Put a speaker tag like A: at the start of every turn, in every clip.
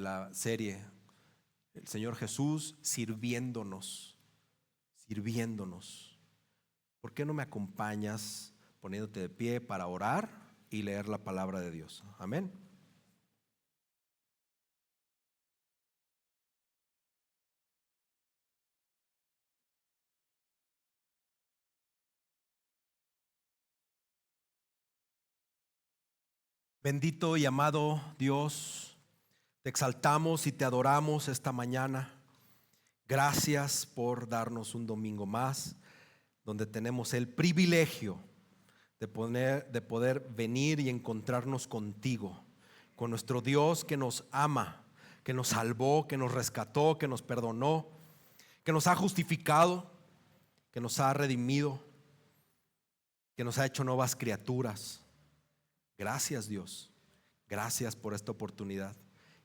A: la serie, el Señor Jesús sirviéndonos. ¿Por qué no me acompañas poniéndote de pie para orar y leer la palabra de Dios? Amén. Bendito y amado Dios, te exaltamos y te adoramos esta mañana. Gracias por darnos un domingo más, donde tenemos el privilegio de poder venir y encontrarnos contigo, con nuestro Dios que nos ama, que nos salvó, que nos rescató, que nos perdonó, que nos ha justificado, que nos ha redimido, que nos ha hecho nuevas criaturas. Gracias, Dios, gracias por esta oportunidad.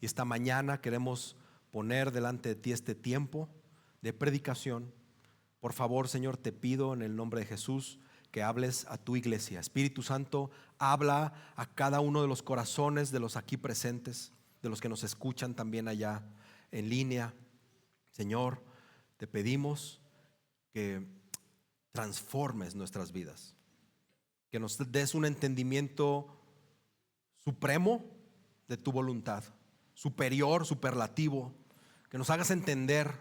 A: Y esta mañana queremos poner delante de ti este tiempo de predicación. Por favor, Señor, te pido en el nombre de Jesús que hables a tu iglesia. Espíritu Santo, habla a cada uno de los corazones de los aquí presentes, de los que nos escuchan también allá en línea. Señor, te pedimos que transformes nuestras vidas, que nos des un entendimiento supremo de tu voluntad, superior, superlativo, que nos hagas entender,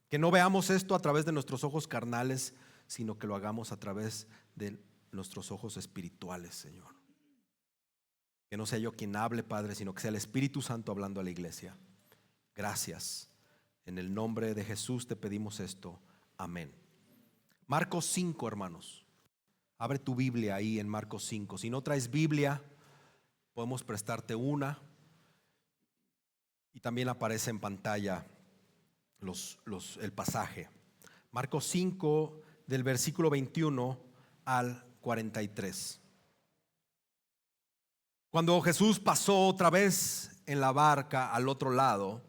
A: que no veamos esto a través de nuestros ojos carnales, sino que lo hagamos a través de nuestros ojos espirituales, Señor. Que no sea yo quien hable, Padre, sino que sea el Espíritu Santo hablando a la iglesia. Gracias. En el nombre de Jesús te pedimos esto. Amén. Marcos 5, hermanos. Abre tu Biblia ahí en Marcos 5. Si no traes Biblia, podemos prestarte una. Y también aparece en pantalla el pasaje. Marcos 5, del versículo 21 al 43. Cuando Jesús pasó otra vez en la barca al otro lado,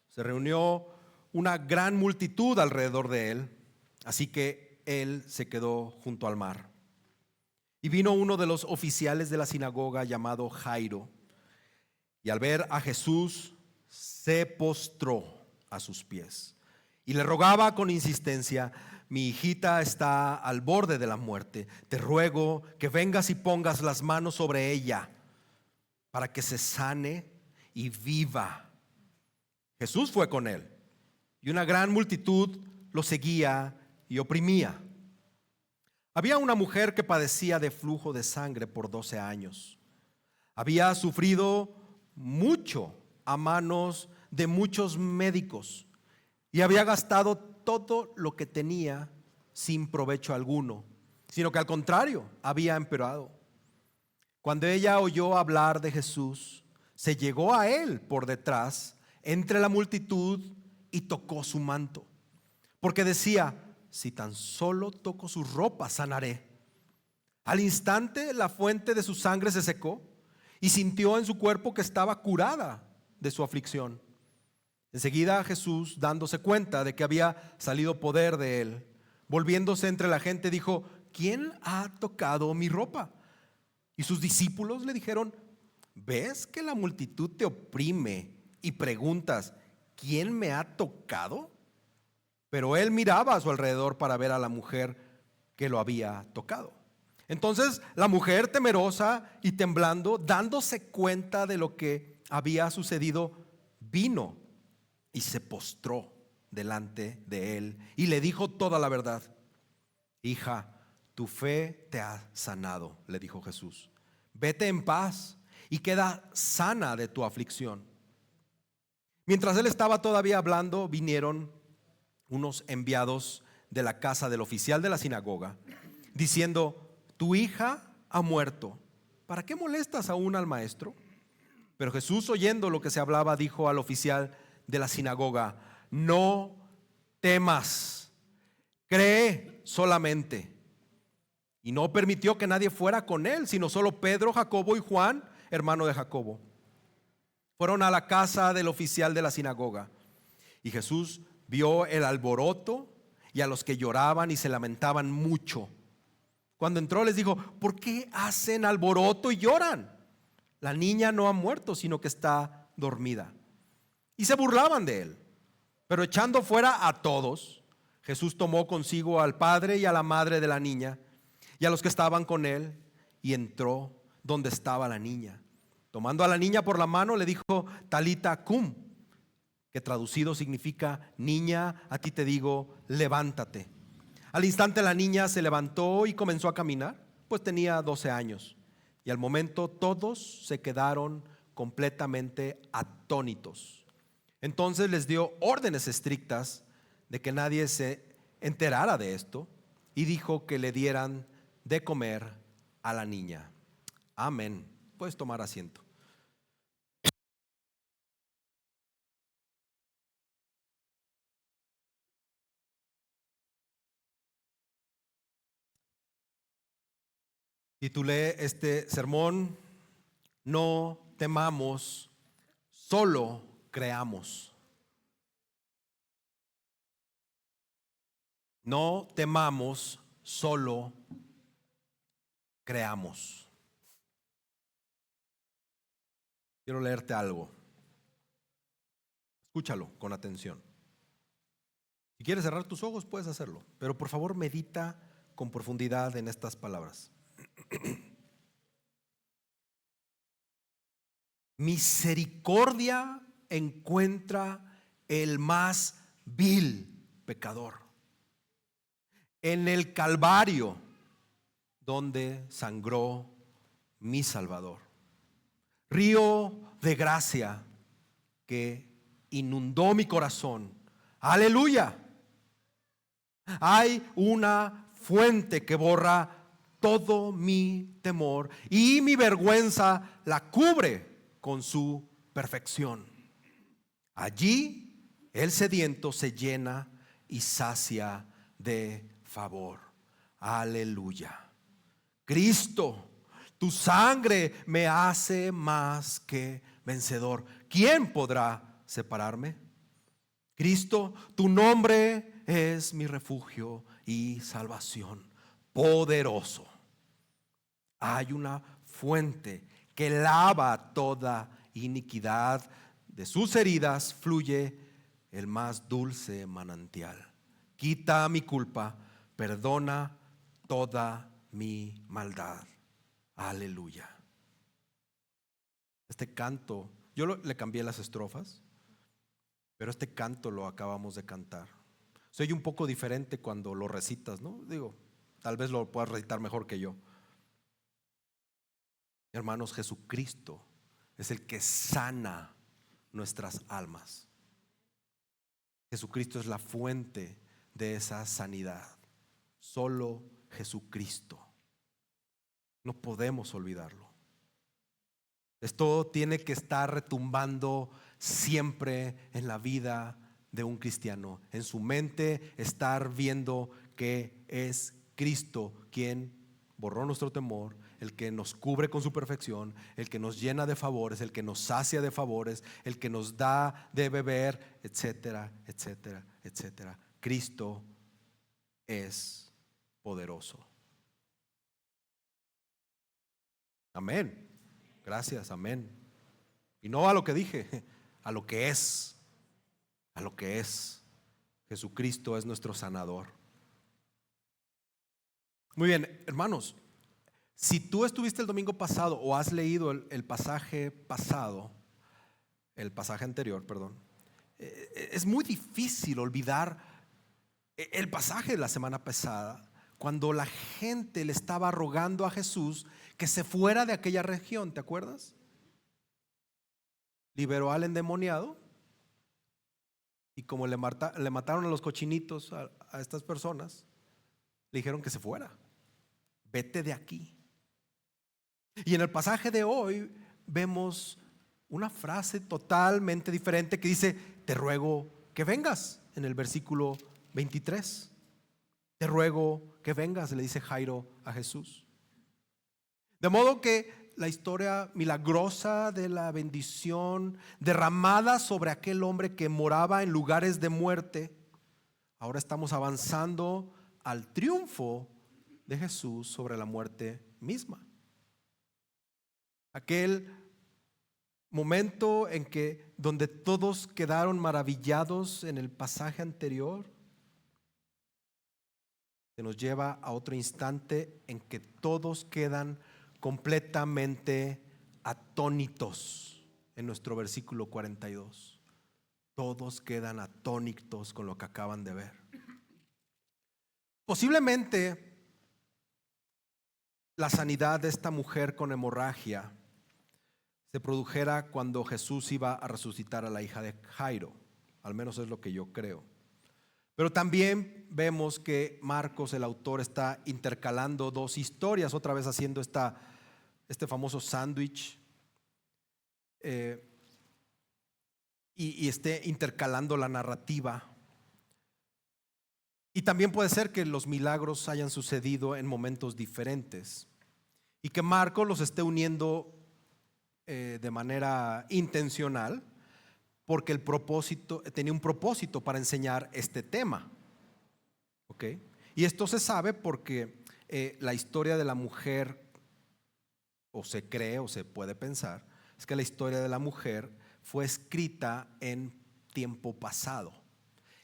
A: se reunió una gran multitud alrededor de él, así que él se quedó junto al mar. Y vino uno de los oficiales de la sinagoga llamado Jairo, y al ver a Jesús se postró a sus pies y le rogaba con insistencia: mi hijita está al borde de la muerte, te ruego que vengas y pongas las manos sobre ella para que se sane y viva. Jesús fue con él, y una gran multitud lo seguía y oprimía. Había una mujer que padecía de flujo de sangre por 12 años. Había sufrido mucho a manos de muchos médicos y había gastado todo lo que tenía sin provecho alguno, sino que al contrario, había empeorado. Cuando ella oyó hablar de Jesús, se llegó a él por detrás entre la multitud y tocó su manto, porque decía: si tan solo toco su ropa, sanaré. Al instante la fuente de su sangre se secó y sintió en su cuerpo que estaba curada de su aflicción. Enseguida Jesús, dándose cuenta de que había salido poder de él, volviéndose entre la gente, dijo: ¿quién ha tocado mi ropa? Y sus discípulos le dijeron: ¿ves que la multitud te oprime y preguntas: ¿quién me ha tocado? Pero él miraba a su alrededor para ver a la mujer que lo había tocado. Entonces la mujer, temerosa y temblando, dándose cuenta de lo que había sucedido, vino y se postró delante de él y le dijo toda la verdad. Hija, tu fe te ha sanado, le dijo Jesús. Vete en paz y queda sana de tu aflicción. Mientras él estaba todavía hablando, vinieron unos enviados de la casa del oficial de la sinagoga, diciendo: tu hija ha muerto, ¿para qué molestas aún al maestro? Pero Jesús, oyendo lo que se hablaba, dijo al oficial de la sinagoga: no temas, cree solamente. Y no permitió que nadie fuera con él, sino solo Pedro, Jacobo y Juan, hermano de Jacobo. Fueron a la casa del oficial de la sinagoga, y Jesús vio el alboroto y a los que lloraban y se lamentaban mucho. Cuando entró les dijo: ¿por qué hacen alboroto y lloran? La niña no ha muerto, sino que está dormida. y se burlaban de él. Pero echando fuera a todos, Jesús tomó consigo al padre y a la madre de la niña y a los que estaban con él, y entró donde estaba la niña. Tomando a la niña por la mano, le dijo: Talita cum, que traducido significa: niña, a ti te digo, levántate. Al instante la niña se levantó y comenzó a caminar, pues tenía 12 años. Y al momento todos se quedaron completamente atónitos. Entonces les dio órdenes estrictas de que nadie se enterara de esto, y dijo que le dieran de comer a la niña. Amén. Puedes tomar asiento. Titulé este sermón: No temamos, solo creamos. No temamos, solo creamos. Quiero leerte algo. Escúchalo con atención. Si quieres cerrar tus ojos, puedes hacerlo, pero por favor medita con profundidad en estas palabras. Misericordia encuentra el más vil pecador en el Calvario, donde sangró mi Salvador. Río de gracia que inundó mi corazón. Aleluya. Hay una fuente que borra todo mi temor, y mi vergüenza la cubre con su perfección. Allí el sediento se llena y sacia de favor. Aleluya. Cristo, tu sangre me hace más que vencedor. ¿Quién podrá separarme? Cristo, tu nombre es mi refugio y salvación. Poderoso. Hay una fuente que lava toda iniquidad. De sus heridas fluye el más dulce manantial. Quita mi culpa, perdona toda mi maldad. Aleluya. Este canto, le cambié las estrofas, pero este canto lo acabamos de cantar. Soy un poco diferente cuando lo recitas, ¿no? Digo, tal vez lo puedas recitar mejor que yo. Hermanos, Jesucristo es el que sana nuestras almas. Jesucristo es la fuente de esa sanidad. Solo Jesucristo. No podemos olvidarlo. Esto tiene que estar retumbando siempre en la vida de un cristiano. En su mente, estar viendo que es Cristo quien borró nuestro temor, el que nos cubre con su perfección, el que nos llena de favores, el que nos sacia de favores, el que nos da de beber, etcétera, etcétera, etcétera. Cristo es poderoso. Amén. Gracias, amén. Y no a lo que dije, a lo que es. A lo que es. Jesucristo es nuestro sanador. Muy bien, hermanos. Si tú estuviste el domingo pasado o has leído el pasaje pasado, el pasaje anterior, perdón, es muy difícil olvidar el pasaje de la semana pasada, cuando la gente le estaba rogando a Jesús que se fuera de aquella región. ¿Te acuerdas? Liberó al endemoniado, y como le mataron a los cochinitos a estas personas, le dijeron que se fuera. Vete de aquí. Y en el pasaje de hoy vemos una frase totalmente diferente que dice: te ruego que vengas, en el versículo 23. Te ruego que vengas, le dice Jairo a Jesús. De modo que la historia milagrosa de la bendición derramada sobre aquel hombre que moraba en lugares de muerte, ahora estamos avanzando al triunfo de Jesús sobre la muerte misma. Aquel momento en que donde todos quedaron maravillados en el pasaje anterior, se nos lleva a otro instante en que todos quedan completamente atónitos en nuestro versículo 42. Todos quedan atónitos con lo que acaban de ver. Posiblemente la sanidad de esta mujer con hemorragia se produjera cuando Jesús iba a resucitar a la hija de Jairo. Al menos es lo que yo creo. Pero también vemos que Marcos, el autor, está intercalando dos historias, otra vez haciendo este famoso sándwich, y esté intercalando la narrativa. Y también puede ser que los milagros hayan sucedido en momentos diferentes y que Marcos los esté uniendo de manera intencional, porque el propósito tenía un propósito para enseñar este tema. ¿Ok? Y esto se sabe porque la historia de la mujer, o se cree o se puede pensar, es que la historia de la mujer fue escrita en tiempo pasado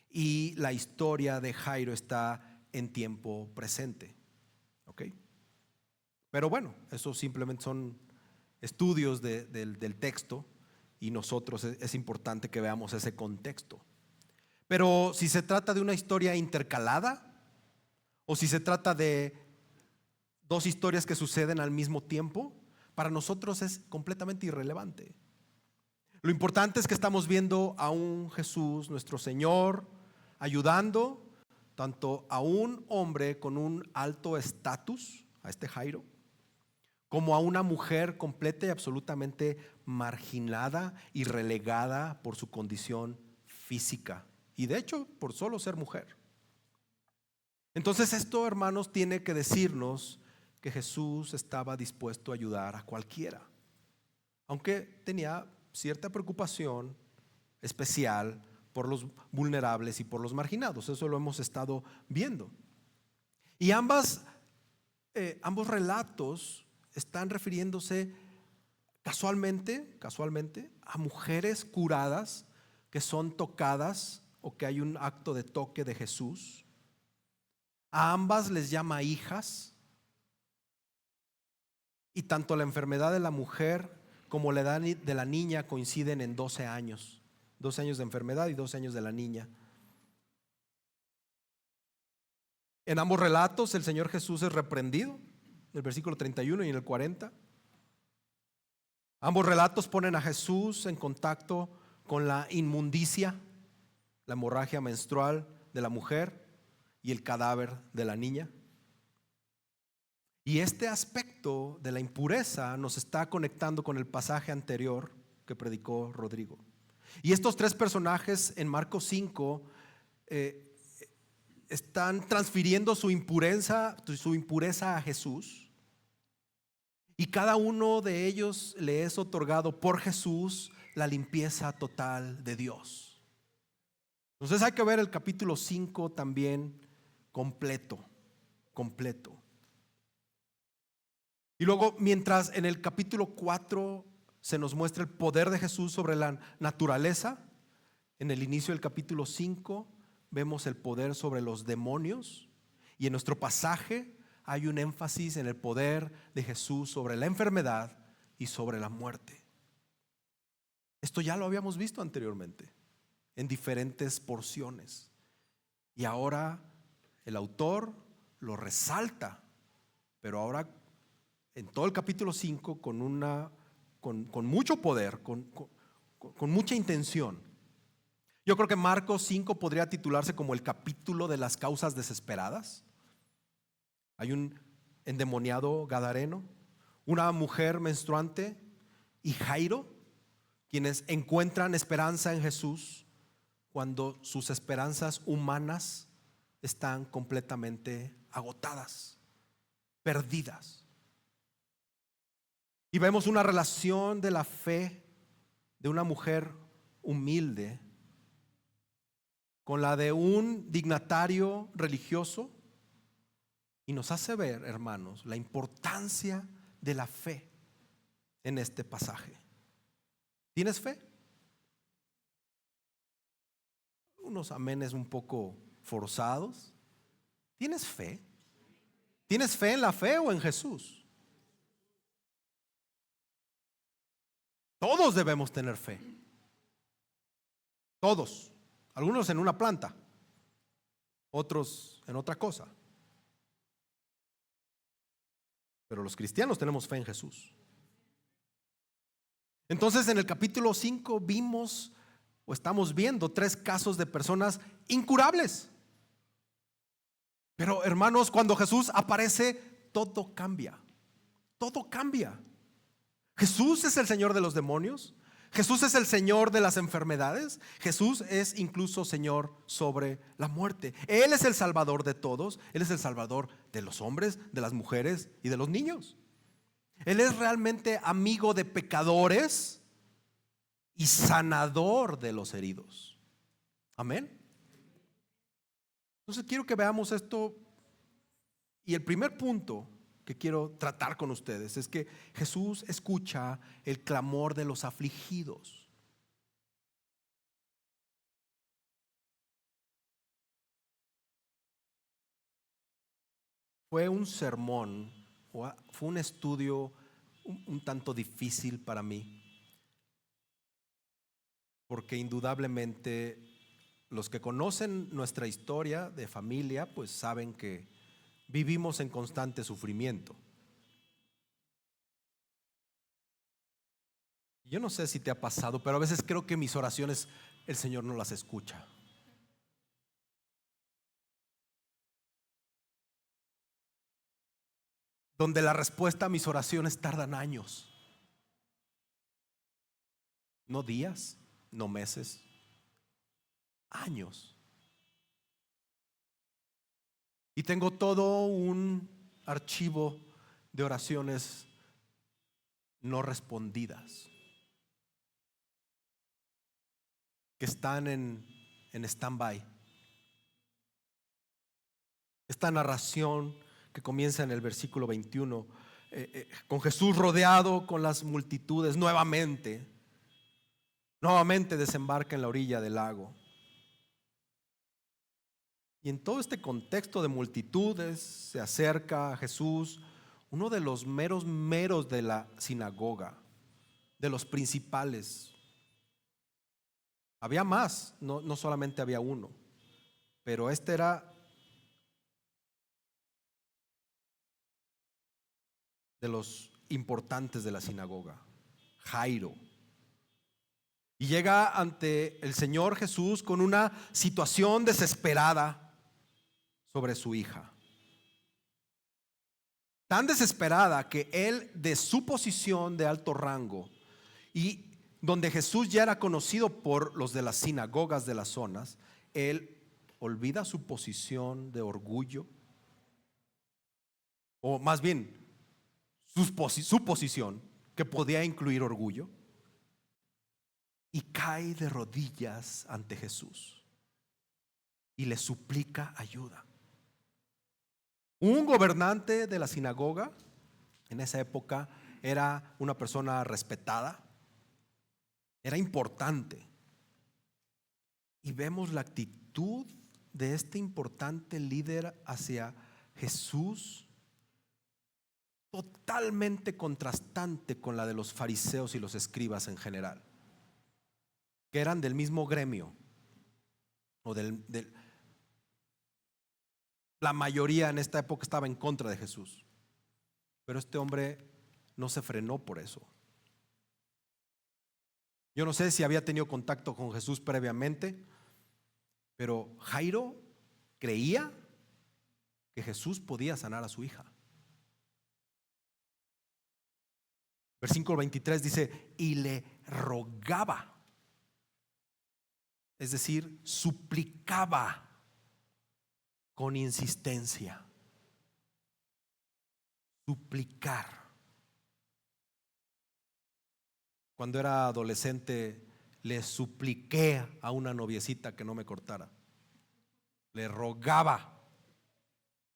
A: y la historia de Jairo está en tiempo presente. ¿Ok? Pero bueno, eso simplemente son estudios del texto, y nosotros es importante que veamos ese contexto. Pero si se trata de una historia intercalada o si se trata de dos historias que suceden al mismo tiempo, para nosotros es completamente irrelevante. Lo importante es que estamos viendo a un Jesús, nuestro Señor, ayudando tanto a un hombre con un alto estatus, a este Jairo, como a una mujer completa y absolutamente marginada y relegada por su condición física, y de hecho por solo ser mujer. Entonces esto, hermanos, tiene que decirnos que Jesús estaba dispuesto a ayudar a cualquiera, aunque tenía cierta preocupación especial por los vulnerables y por los marginados. Eso lo hemos estado viendo. Y ambos relatos están refiriéndose casualmente a mujeres curadas que son tocadas o que hay un acto de toque de Jesús. A ambas les llama hijas, y tanto la enfermedad de la mujer como la edad de la niña coinciden en 12 años. 12 años de enfermedad y 12 años de la niña. En ambos relatos el Señor Jesús es reprendido, en el versículo 31 y en el 40. Ambos relatos ponen a Jesús en contacto con la inmundicia, la hemorragia menstrual de la mujer y el cadáver de la niña. Y este aspecto de la impureza nos está conectando con el pasaje anterior que predicó Rodrigo. Y estos tres personajes en Marcos 5 están transfiriendo su impureza a Jesús, y cada uno de ellos le es otorgado por Jesús la limpieza total de Dios. Entonces hay que ver el capítulo 5 también completo. Y luego, mientras en el capítulo 4 se nos muestra el poder de Jesús sobre la naturaleza, en el inicio del capítulo 5 vemos el poder sobre los demonios, y en nuestro pasaje hay un énfasis en el poder de Jesús sobre la enfermedad y sobre la muerte. Esto ya lo habíamos visto anteriormente en diferentes porciones, y ahora el autor lo resalta, pero ahora en todo el capítulo 5 con mucho poder, con mucha intención. Yo creo que Marcos 5 podría titularse como el capítulo de las causas desesperadas. Hay un endemoniado gadareno, una mujer menstruante y Jairo, quienes encuentran esperanza en Jesús cuando sus esperanzas humanas están completamente agotadas, perdidas. Y vemos una relación de la fe de una mujer humilde con la de un dignatario religioso, y nos hace ver, hermanos, la importancia de la fe en este pasaje. ¿Tienes fe? Unos amenes un poco forzados. ¿Tienes fe? ¿Tienes fe en la fe o en Jesús? Todos debemos tener fe. Todos. Algunos en una planta, otros en otra cosa. Pero los cristianos tenemos fe en Jesús. Entonces en el capítulo 5 vimos o estamos viendo 3 casos de personas incurables. Pero hermanos, cuando Jesús aparece, todo cambia. Todo cambia. Jesús es el Señor de los demonios. Jesús es el Señor de las enfermedades. Jesús es incluso Señor sobre la muerte. Él es el Salvador de todos. Él es el Salvador de los hombres, de las mujeres y de los niños. Él es realmente amigo de pecadores y sanador de los heridos. Amén. Entonces quiero que veamos esto. Y el primer punto que quiero tratar con ustedes es que Jesús escucha el clamor de los afligidos. Fue un sermón, fue un estudio un tanto difícil para mí, porque indudablemente los que conocen nuestra historia de familia pues saben que vivimos en constante sufrimiento. Yo no sé si te ha pasado, pero a veces creo que mis oraciones el Señor no las escucha. Donde la respuesta a mis oraciones tardan años. No días, no meses, años. Y tengo todo un archivo de oraciones no respondidas que están en stand-by. Esta narración que comienza en el versículo 21, con Jesús rodeado con las multitudes, nuevamente desembarca en la orilla del lago. Y en todo este contexto de multitudes se acerca a Jesús, uno de los meros de la sinagoga, de los principales. Había más, no solamente había uno, pero este era de los importantes de la sinagoga, Jairo. Y llega ante el Señor Jesús con una situación desesperada sobre su hija. Tan desesperada que él, de su posición de alto rango y donde Jesús ya era conocido por los de las sinagogas de las zonas, él olvida su posición de orgullo, o más bien su posición, que podía incluir orgullo, y cae de rodillas ante Jesús y le suplica ayuda. Un gobernante de la sinagoga en esa época era una persona respetada, era importante. Y vemos la actitud de este importante líder hacia Jesús, totalmente contrastante con la de los fariseos y los escribas en general, que eran del mismo gremio, o la mayoría en esta época estaba en contra de Jesús. Pero este hombre no se frenó por eso. Yo no sé si había tenido contacto con Jesús previamente, pero Jairo creía que Jesús podía sanar a su hija. Versículo 23 dice, y le rogaba, es decir, suplicaba con insistencia. Suplicar. Cuando era adolescente le supliqué a una noviecita que no me cortara. Le rogaba.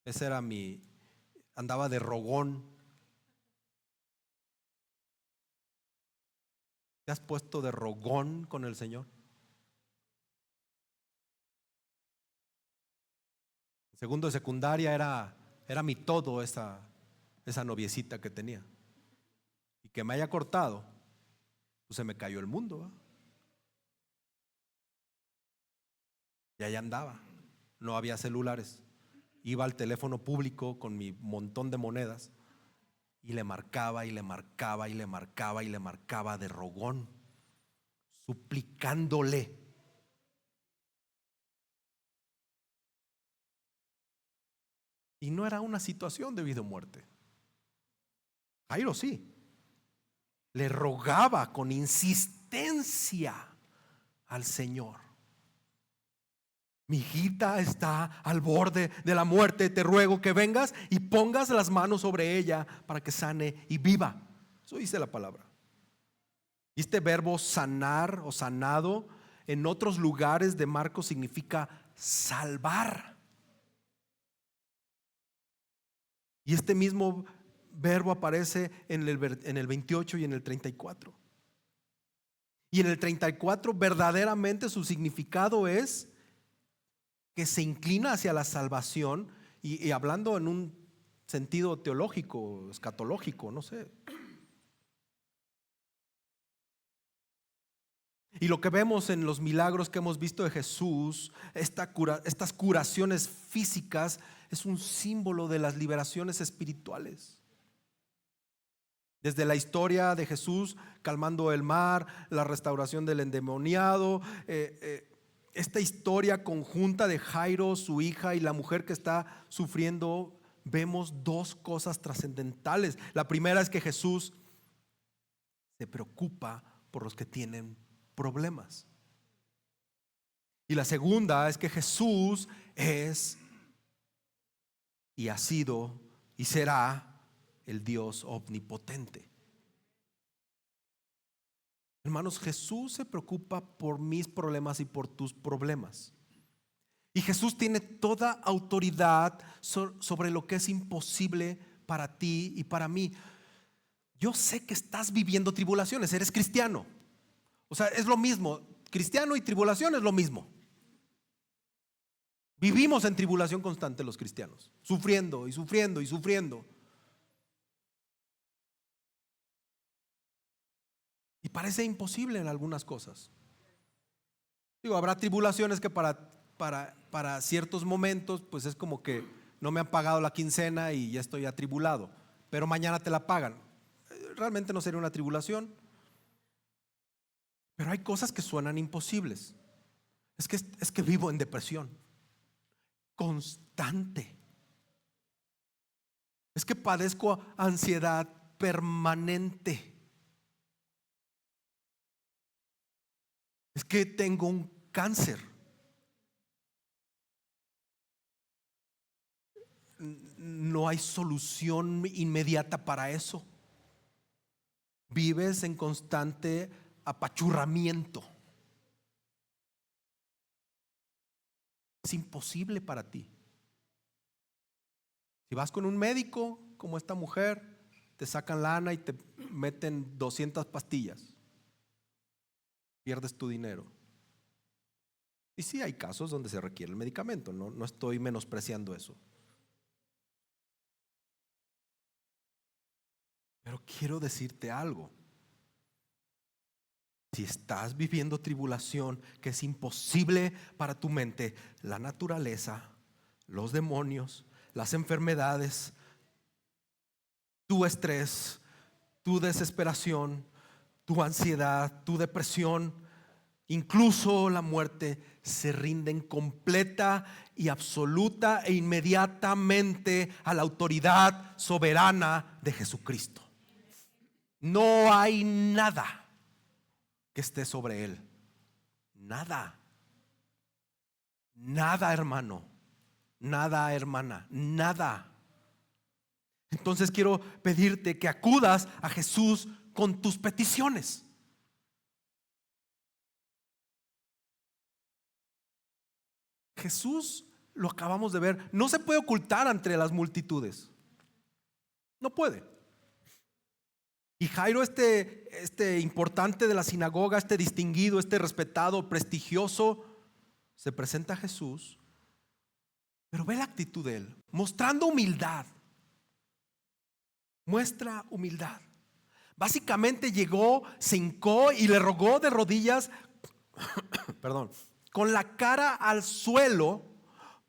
A: Ese era andaba de rogón. ¿Te has puesto de rogón con el Señor? En segundo de secundaria era mi todo esa noviecita que tenía. Y que me haya cortado, pues se me cayó el mundo, ¿verdad? Y ahí andaba. No había celulares. Iba al teléfono público con mi montón de monedas y le marcaba y le marcaba y le marcaba y le marcaba de rogón, suplicándole. Y no era una situación de vida o muerte. Jairo sí. Le rogaba con insistencia al Señor: mi hijita está al borde de la muerte, te ruego que vengas y pongas las manos sobre ella para que sane y viva. Eso dice la palabra. Y este verbo sanar o sanado en otros lugares de Marcos significa salvar. Y este mismo verbo aparece en el 28 y en el 34. Y en el 34 verdaderamente su significado es que se inclina hacia la salvación, y hablando en un sentido teológico, escatológico, no sé. Y lo que vemos en los milagros que hemos visto de Jesús, estas curaciones físicas, es un símbolo de las liberaciones espirituales. Desde la historia de Jesús calmando el mar, la restauración del endemoniado, esta historia conjunta de Jairo, su hija, y la mujer que está sufriendo, vemos dos cosas trascendentales. La primera es que Jesús se preocupa por los que tienen problemas. Y la segunda es que Jesús es y ha sido y será el Dios omnipotente. Hermanos, Jesús se preocupa por mis problemas y por tus problemas. Y Jesús tiene toda autoridad sobre lo que es imposible para ti y para mí. Yo sé que estás viviendo tribulaciones, eres cristiano. O sea, es lo mismo, cristiano y tribulación es lo mismo. Vivimos en tribulación constante los cristianos, sufriendo y sufriendo y sufriendo. Y parece imposible en algunas cosas. Digo, habrá tribulaciones que para ciertos momentos, pues es como que no me han pagado la quincena y ya estoy atribulado, pero mañana te la pagan. Realmente no sería una tribulación. Pero hay cosas que suenan imposibles. Es que vivo en depresión constante. Es que padezco ansiedad permanente. Es que tengo un cáncer. No hay solución inmediata para eso. Vives en constante apachurramiento. Es imposible para ti. Si vas con un médico como esta mujer, te sacan lana y te meten 200 pastillas. Pierdes tu dinero. Y sí, hay casos donde se requiere el medicamento, no estoy menospreciando eso. Pero quiero decirte algo. Si estás viviendo tribulación que es imposible para tu mente, la naturaleza, los demonios, las enfermedades, tu estrés, tu desesperación, tu ansiedad, tu depresión, incluso la muerte, se rinden completa y absoluta e inmediatamente a la autoridad soberana de Jesucristo. No hay nada que esté sobre él. Nada. Nada, hermano. Nada, hermana. Nada. Entonces quiero pedirte que acudas a Jesús con tus peticiones. Jesús, lo acabamos de ver, no se puede ocultar entre las multitudes. No puede. Y Jairo, este importante de la sinagoga, este distinguido, este respetado, prestigioso, se presenta a Jesús, pero ve la actitud de él, mostrando humildad. Muestra humildad. Básicamente llegó, se hincó y le rogó de rodillas, perdón, con la cara al suelo,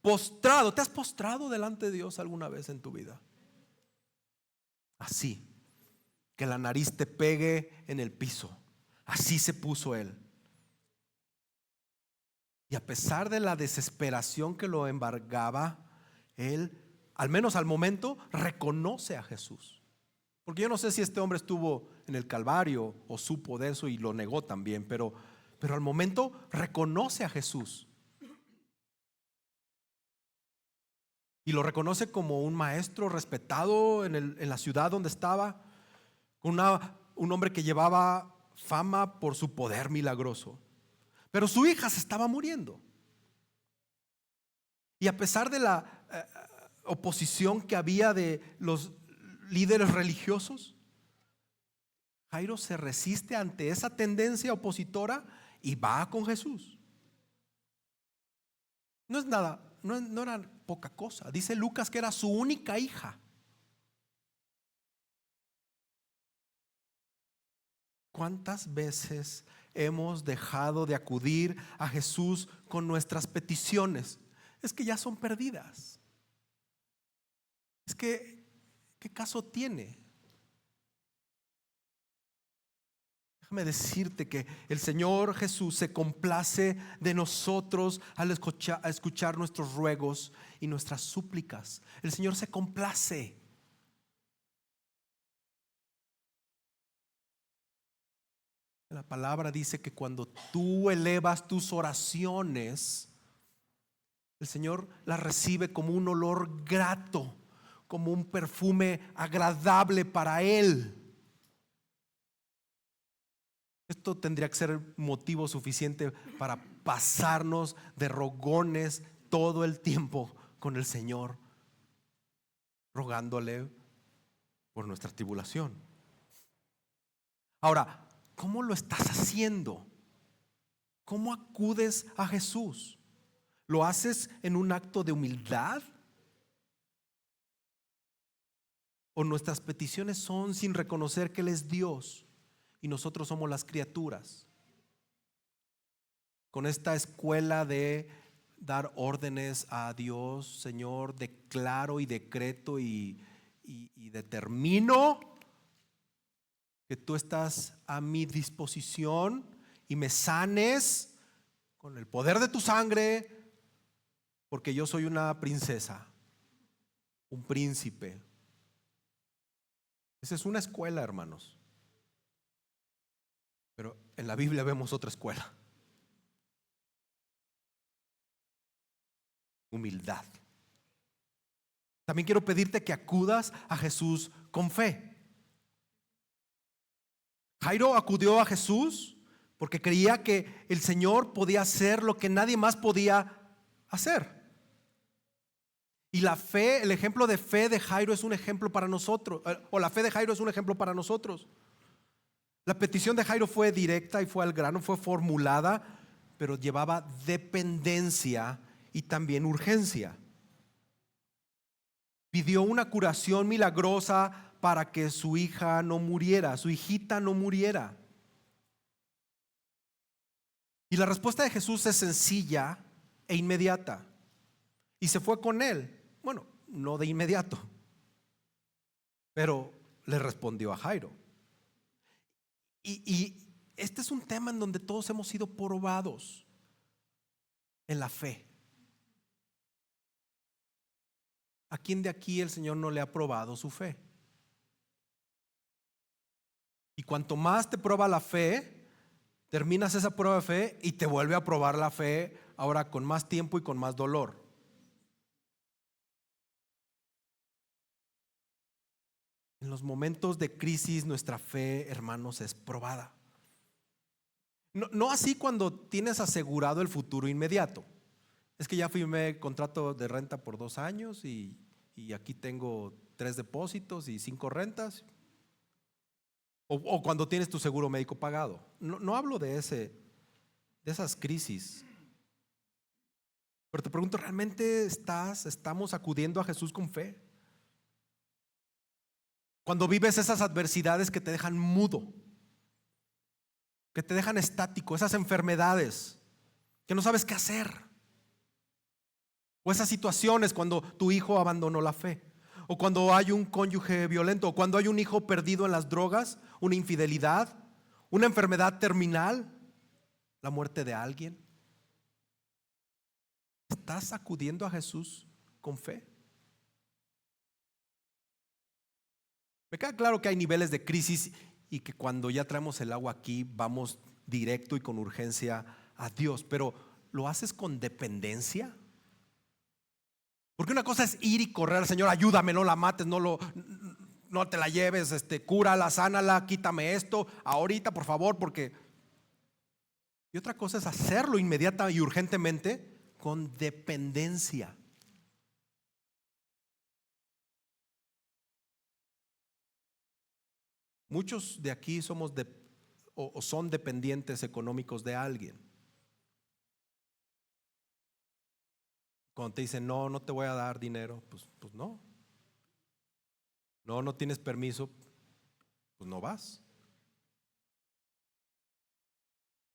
A: postrado. ¿Te has postrado delante de Dios alguna vez en tu vida? Así, que la nariz te pegue en el piso. Así se puso él. Y a pesar de la desesperación que lo embargaba, él, al menos al momento, reconoce a Jesús. Porque yo no sé si este hombre estuvo en el Calvario o supo de eso y lo negó también, pero al momento reconoce a Jesús. Y lo reconoce como un maestro respetado en la ciudad donde estaba, un hombre que llevaba fama por su poder milagroso. Pero su hija se estaba muriendo. Y a pesar de la oposición que había de los líderes religiosos, Jairo se resiste ante esa tendencia opositora y va con Jesús. No es nada, no era poca cosa. Dice Lucas que era su única hija. ¿Cuántas veces hemos dejado de acudir a Jesús con nuestras peticiones? Es que ya son perdidas. Es que, ¿qué caso tiene? Déjame decirte que el Señor Jesús se complace de nosotros al escuchar nuestros ruegos y nuestras súplicas. El Señor se complace. La palabra dice que cuando tú elevas tus oraciones, el Señor las recibe como un olor grato, como un perfume agradable para Él. Esto tendría que ser motivo suficiente para pasarnos de rogones todo el tiempo con el Señor, rogándole por nuestra tribulación. Ahora, ¿cómo lo estás haciendo? ¿Cómo acudes a Jesús? ¿Lo haces en un acto de humildad? ¿O nuestras peticiones son sin reconocer que Él es Dios y nosotros somos las criaturas? Con esta escuela de dar órdenes a Dios, Señor, declaro y decreto y determino que tú estás a mi disposición y me sanes con el poder de tu sangre, porque yo soy una princesa, un príncipe. Esa es una escuela, hermanos. Pero en la Biblia vemos otra escuela. Humildad. También quiero pedirte que acudas a Jesús con fe. Jairo acudió a Jesús porque creía que el Señor podía hacer lo que nadie más podía hacer. Y la fe, el ejemplo de fe de Jairo es un ejemplo para nosotros, o la fe de Jairo es un ejemplo para nosotros. La petición de Jairo fue directa y fue al grano, fue formulada, pero llevaba dependencia y también urgencia. Pidió una curación milagrosa para que su hija no muriera, su hijita no muriera. Y la respuesta de Jesús es sencilla e inmediata. Y se fue con él. Bueno, no de inmediato, pero le respondió a Jairo. Y este es un tema en donde todos hemos sido probados en la fe. ¿A quién de aquí el Señor no le ha probado su fe? Y cuanto más te prueba la fe, terminas esa prueba de fe y te vuelve a probar la fe, ahora con más tiempo y con más dolor. En los momentos de crisis nuestra fe, hermanos, es probada. No así cuando tienes asegurado el futuro inmediato. Es que ya firmé contrato de renta por 2 años y aquí tengo 3 depósitos y 5 rentas. O cuando tienes tu seguro médico pagado. No hablo de esas crisis. Pero te pregunto, ¿realmente estamos acudiendo a Jesús con fe? Cuando vives esas adversidades que te dejan mudo, que te dejan estático, esas enfermedades que no sabes qué hacer, o esas situaciones cuando tu hijo abandonó la fe, o cuando hay un cónyuge violento, o cuando hay un hijo perdido en las drogas, una infidelidad, una enfermedad terminal, la muerte de alguien. ¿Estás acudiendo a Jesús con fe? Me queda claro que hay niveles de crisis y que cuando ya traemos el agua aquí vamos directo y con urgencia a Dios, pero ¿lo haces con dependencia? Porque una cosa es ir y correr, Señor, ayúdame, no la mates, no te la lleves, cúrala, sánala, quítame esto ahorita, por favor, porque... Y otra cosa es hacerlo inmediata y urgentemente con dependencia. Muchos de aquí somos o son dependientes económicos de alguien. Cuando te dicen, no te voy a dar dinero, pues no. No tienes permiso, pues no vas.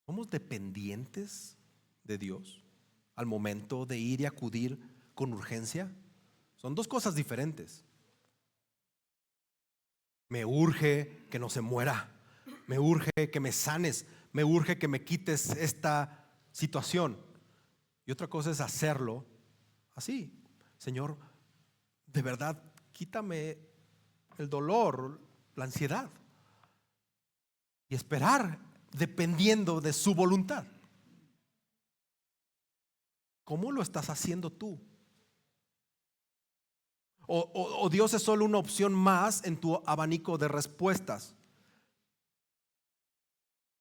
A: ¿Somos dependientes de Dios al momento de ir y acudir con urgencia? Son dos cosas diferentes. Me urge que no se muera, me urge que me sanes, me urge que me quites esta situación. Y otra cosa es hacerlo así. Señor, de verdad, quítame el dolor, la ansiedad. Y esperar dependiendo de su voluntad. ¿Cómo lo estás haciendo tú? O Dios es solo una opción más en tu abanico de respuestas.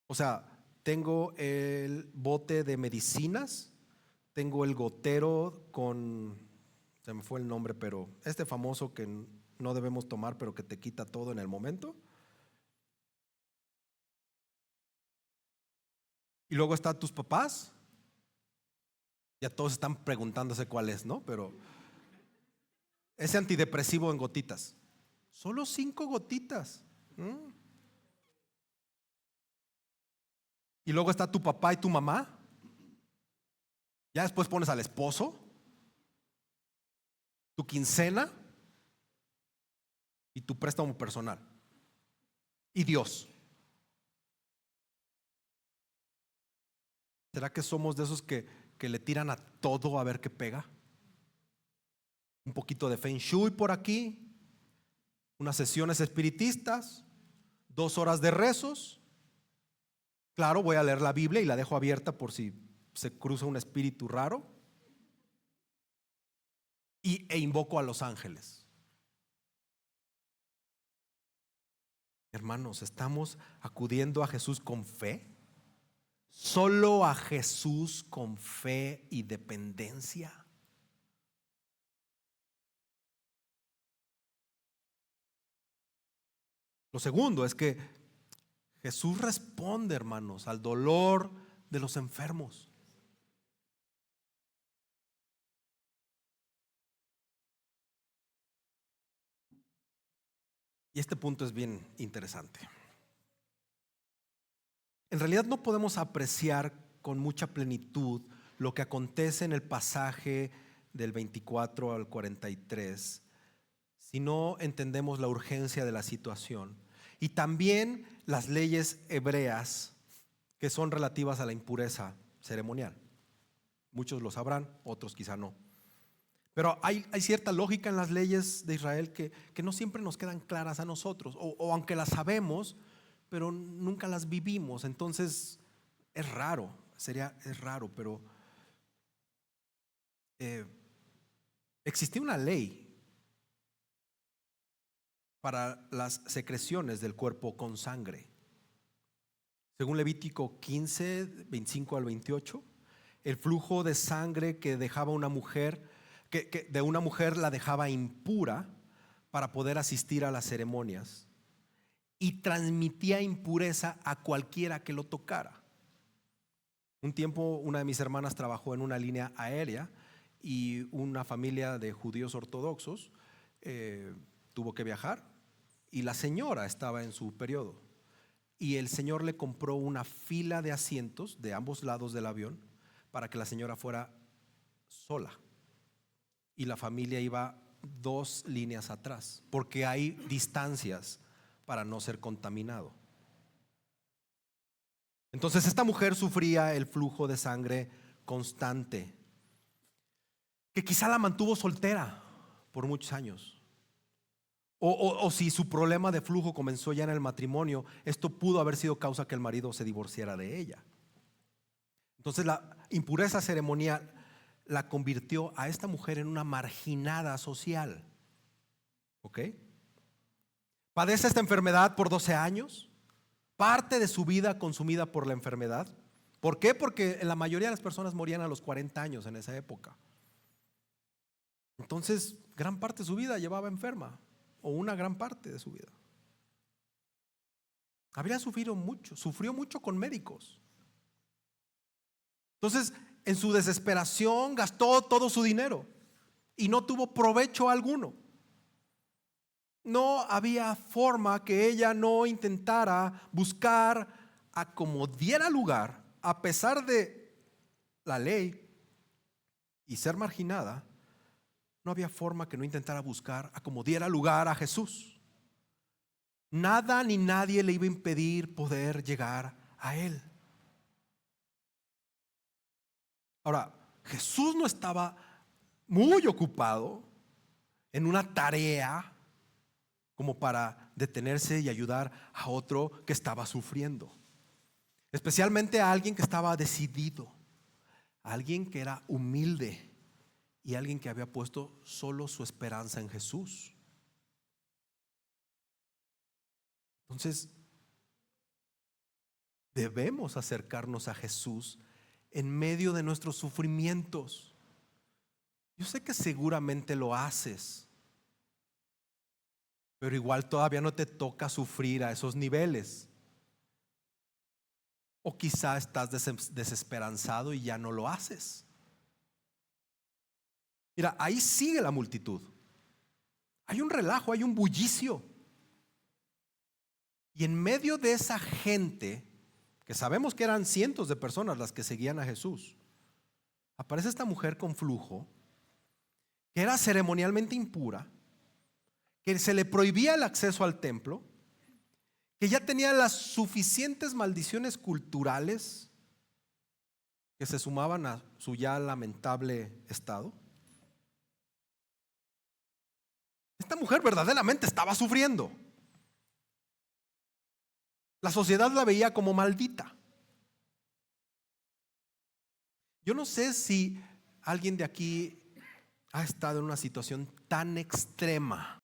A: O sea, tengo el bote de medicinas, tengo el gotero se me fue el nombre, pero famoso que no debemos tomar, pero que te quita todo en el momento. Y luego están tus papás. Ya todos están preguntándose cuál es, ¿no? Pero ese antidepresivo en gotitas, solo 5 gotitas. Y luego está tu papá y tu mamá. Ya después pones al esposo, tu quincena y tu préstamo personal. Y Dios. ¿Será que somos de esos que le tiran a todo a ver qué pega? Un poquito de Feng Shui por aquí, unas sesiones espiritistas, 2 horas de rezos. Claro, voy a leer la Biblia y la dejo abierta por si se cruza un espíritu raro. E invoco a los ángeles. Hermanos, ¿estamos acudiendo a Jesús con fe? ¿Solo a Jesús con fe y dependencia? Lo segundo es que Jesús responde, hermanos, al dolor de los enfermos. Y este punto es bien interesante. En realidad no podemos apreciar con mucha plenitud lo que acontece en el pasaje del 24 al 43 si no entendemos la urgencia de la situación y también las leyes hebreas que son relativas a la impureza ceremonial. Muchos lo sabrán, otros quizá no. Pero hay cierta lógica en las leyes de Israel que no siempre nos quedan claras a nosotros, o aunque las sabemos, pero nunca las vivimos. Entonces es raro, pero existía una ley para las secreciones del cuerpo con sangre. Según Levítico 15, 25 al 28, el flujo de sangre que dejaba una mujer, que de una mujer la dejaba impura para poder asistir a las ceremonias. y transmitía impureza a cualquiera que lo tocara. Un tiempo una de mis hermanas trabajó en una línea aérea y una familia de judíos ortodoxos tuvo que viajar y la señora estaba en su periodo y el señor le compró una fila de asientos de ambos lados del avión para que la señora fuera sola y la familia iba 2 líneas atrás porque hay distancias para no ser contaminado. Entonces esta mujer sufría el flujo de sangre constante, que quizá la mantuvo soltera por muchos años. O si su problema de flujo comenzó ya en el matrimonio, esto pudo haber sido causa que el marido se divorciara de ella. Entonces la impureza ceremonial la convirtió a esta mujer en una marginada social. ¿Ok? Padece esta enfermedad por 12 años, parte de su vida consumida por la enfermedad. ¿Por qué? Porque la mayoría de las personas morían a los 40 años en esa época. Entonces, gran parte de su vida llevaba enferma, o una gran parte de su vida. Habría sufrió mucho con médicos. Entonces, en su desesperación gastó todo su dinero y no tuvo provecho alguno. No había forma que ella no intentara buscar a como diera lugar, a pesar de la ley y ser marginada. No había forma que no intentara buscar a como diera lugar a Jesús. Nada ni nadie le iba a impedir poder llegar a Él. Ahora, Jesús no estaba muy ocupado en una tarea como para detenerse y ayudar a otro que estaba sufriendo. Especialmente a alguien que estaba decidido, a alguien que era humilde y alguien que había puesto solo su esperanza en Jesús. Entonces, debemos acercarnos a Jesús en medio de nuestros sufrimientos. Yo sé que seguramente lo haces, pero igual todavía no te toca sufrir a esos niveles. O quizá estás desesperanzado y ya no lo haces. Mira, ahí sigue la multitud. Hay un relajo, hay un bullicio. Y en medio de esa gente, que sabemos que eran cientos de personas las que seguían a Jesús, aparece esta mujer con flujo, que era ceremonialmente impura, que se le prohibía el acceso al templo, que ya tenía las suficientes maldiciones culturales que se sumaban a su ya lamentable estado. Esta mujer verdaderamente estaba sufriendo. La sociedad la veía como maldita. Yo no sé si alguien de aquí ha estado en una situación tan extrema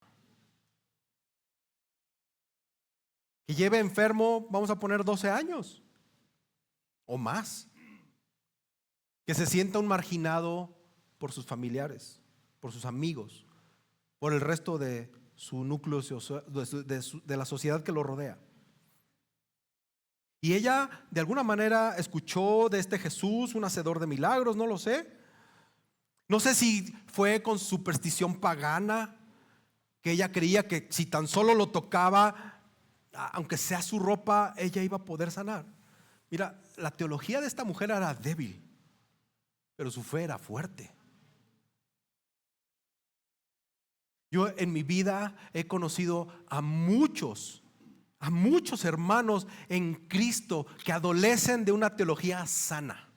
A: que lleve enfermo, vamos a poner 12 años o más, que se sienta un marginado por sus familiares, por sus amigos, por el resto de su núcleo, de la sociedad que lo rodea. Y ella de alguna manera escuchó de este Jesús, un hacedor de milagros, no lo sé. No sé si fue con superstición pagana, que ella creía que si tan solo lo tocaba, aunque sea su ropa, ella iba a poder sanar. Mira, la teología de esta mujer era débil, pero su fe era fuerte. Yo en mi vida he conocido a muchos hermanos en Cristo que adolecen de una teología sana,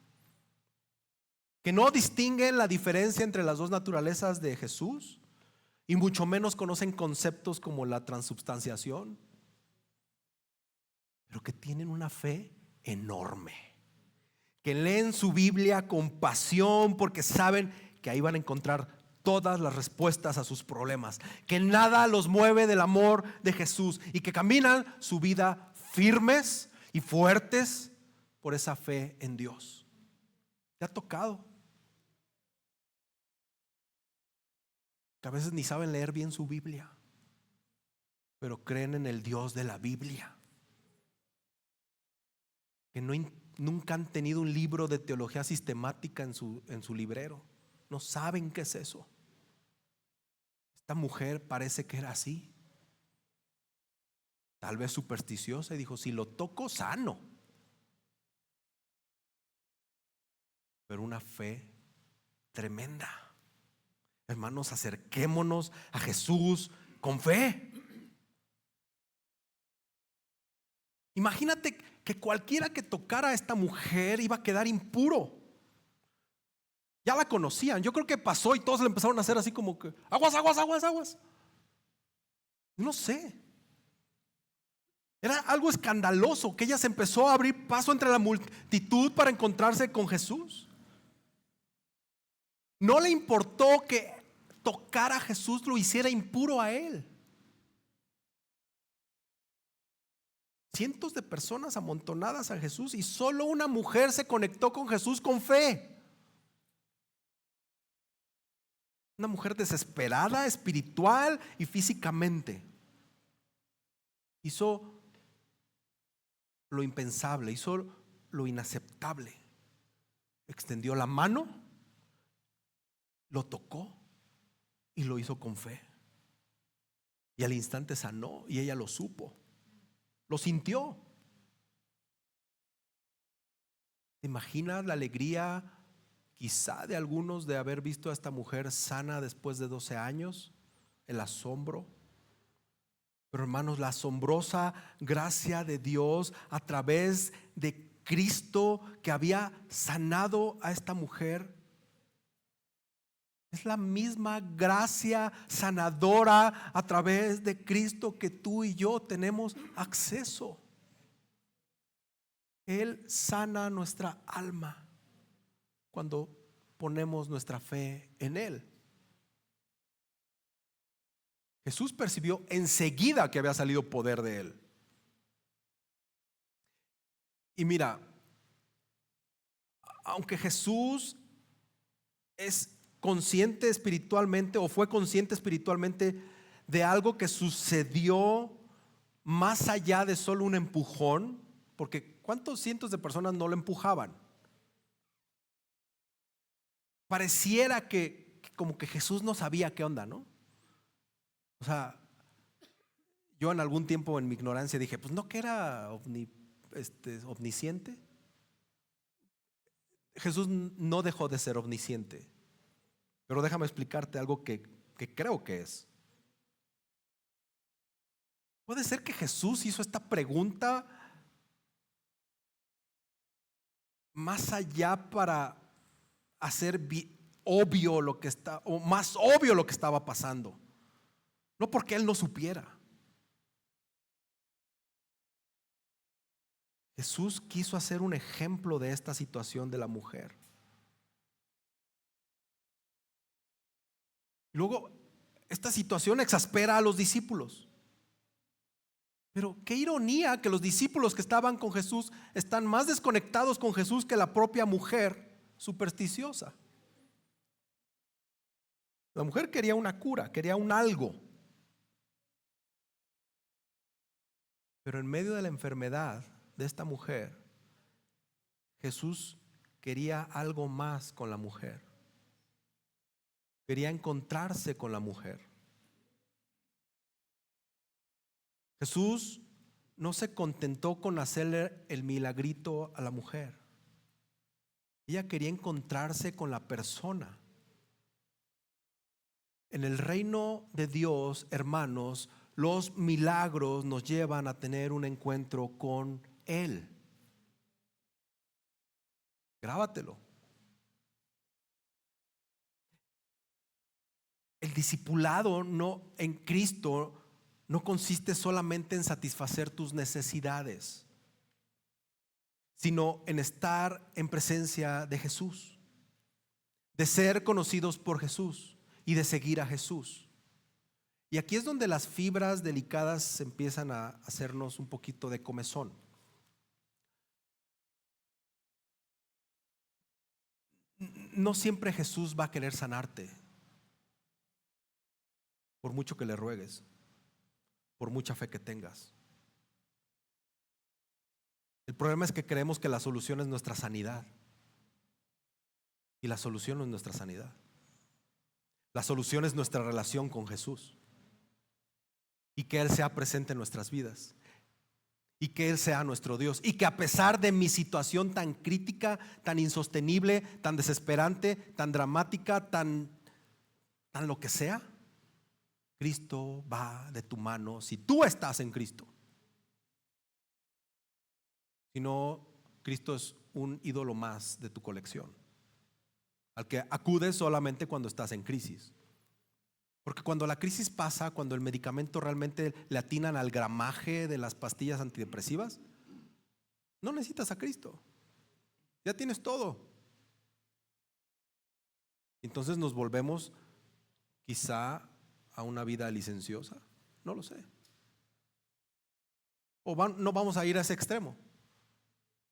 A: que no distinguen la diferencia entre las dos naturalezas de Jesús y mucho menos conocen conceptos como la transubstanciación, pero que tienen una fe enorme, que leen su Biblia con pasión porque saben que ahí van a encontrar todas las respuestas a sus problemas, que nada los mueve del amor de Jesús y que caminan su vida firmes y fuertes por esa fe en Dios. ¿Te ha tocado? Que a veces ni saben leer bien su Biblia, pero creen en el Dios de la Biblia, que nunca han tenido un libro de teología sistemática en su librero. No saben qué es eso. Esta mujer parece que era así, tal vez supersticiosa, y dijo: si lo toco, sano. Pero una fe tremenda. Hermanos, acerquémonos a Jesús con fe. Imagínate que cualquiera que tocara a esta mujer iba a quedar impuro. Ya la conocían. Yo creo que pasó y todos le empezaron a hacer así como que: aguas, aguas, aguas, aguas. No sé. Era algo escandaloso que ella se empezó a abrir paso entre la multitud para encontrarse con Jesús. No le importó que tocar a Jesús lo hiciera impuro a él. Cientos de personas amontonadas a Jesús y solo una mujer se conectó con Jesús con fe. Una mujer desesperada, espiritual y físicamente. Hizo lo impensable, hizo lo inaceptable. Extendió la mano, lo tocó y lo hizo con fe. Y al instante sanó, y ella lo supo, lo sintió. ¿Te imaginas la alegría quizá de algunos de haber visto a esta mujer sana después de 12 años? El asombro. Pero hermanos, la asombrosa gracia de Dios a través de Cristo, que había sanado a esta mujer, es la misma gracia sanadora a través de Cristo que tú y yo tenemos acceso. Él sana nuestra alma cuando ponemos nuestra fe en Él. Jesús percibió enseguida que había salido poder de Él. Y mira, aunque Jesús es consciente espiritualmente, o fue consciente espiritualmente de algo que sucedió más allá de solo un empujón, porque ¿cuántos cientos de personas no lo empujaban? Pareciera que como que Jesús no sabía qué onda, ¿no? O sea, yo en algún tiempo en mi ignorancia dije: pues no, que era omnisciente. Jesús no dejó de ser omnisciente, pero déjame explicarte algo que creo que es. Puede ser que Jesús hizo esta pregunta más allá para hacer obvio lo que está, o más obvio lo que estaba pasando, no porque Él no supiera. Jesús quiso hacer un ejemplo de esta situación de la mujer. Luego, esta situación exaspera a los discípulos. Pero qué ironía que los discípulos que estaban con Jesús están más desconectados con Jesús que la propia mujer supersticiosa. La mujer quería una cura, quería un algo. Pero en medio de la enfermedad de esta mujer, Jesús quería algo más con la mujer. Quería encontrarse con la mujer. Jesús no se contentó con hacerle el milagrito a la mujer. Ella quería encontrarse con la persona. En el reino de Dios, hermanos, los milagros nos llevan a tener un encuentro con Él. Grábatelo. El discipulado en Cristo no consiste solamente en satisfacer tus necesidades, sino en estar en presencia de Jesús, de ser conocidos por Jesús y de seguir a Jesús. Y aquí es donde las fibras delicadas empiezan a hacernos un poquito de comezón. No siempre Jesús va a querer sanarte, por mucho que le ruegues. por mucha fe que tengas. El problema es que creemos que la solución es nuestra sanidad. Y la solución no es nuestra sanidad. La solución es nuestra relación con Jesús. Y que Él sea presente en nuestras vidas. Y que Él sea nuestro Dios. Y que a pesar de mi situación tan crítica, tan insostenible, tan desesperante, tan dramática, tan lo que sea, Cristo va de tu mano si tú estás en Cristo. Si no, Cristo es un ídolo más de tu colección, al que acudes solamente cuando estás en crisis. Porque cuando la crisis pasa, cuando el medicamento realmente le atinan al gramaje de las pastillas antidepresivas, no necesitas a Cristo. Ya tienes todo. Entonces nos volvemos quizá a una vida licenciosa. No lo sé. No vamos a ir a ese extremo.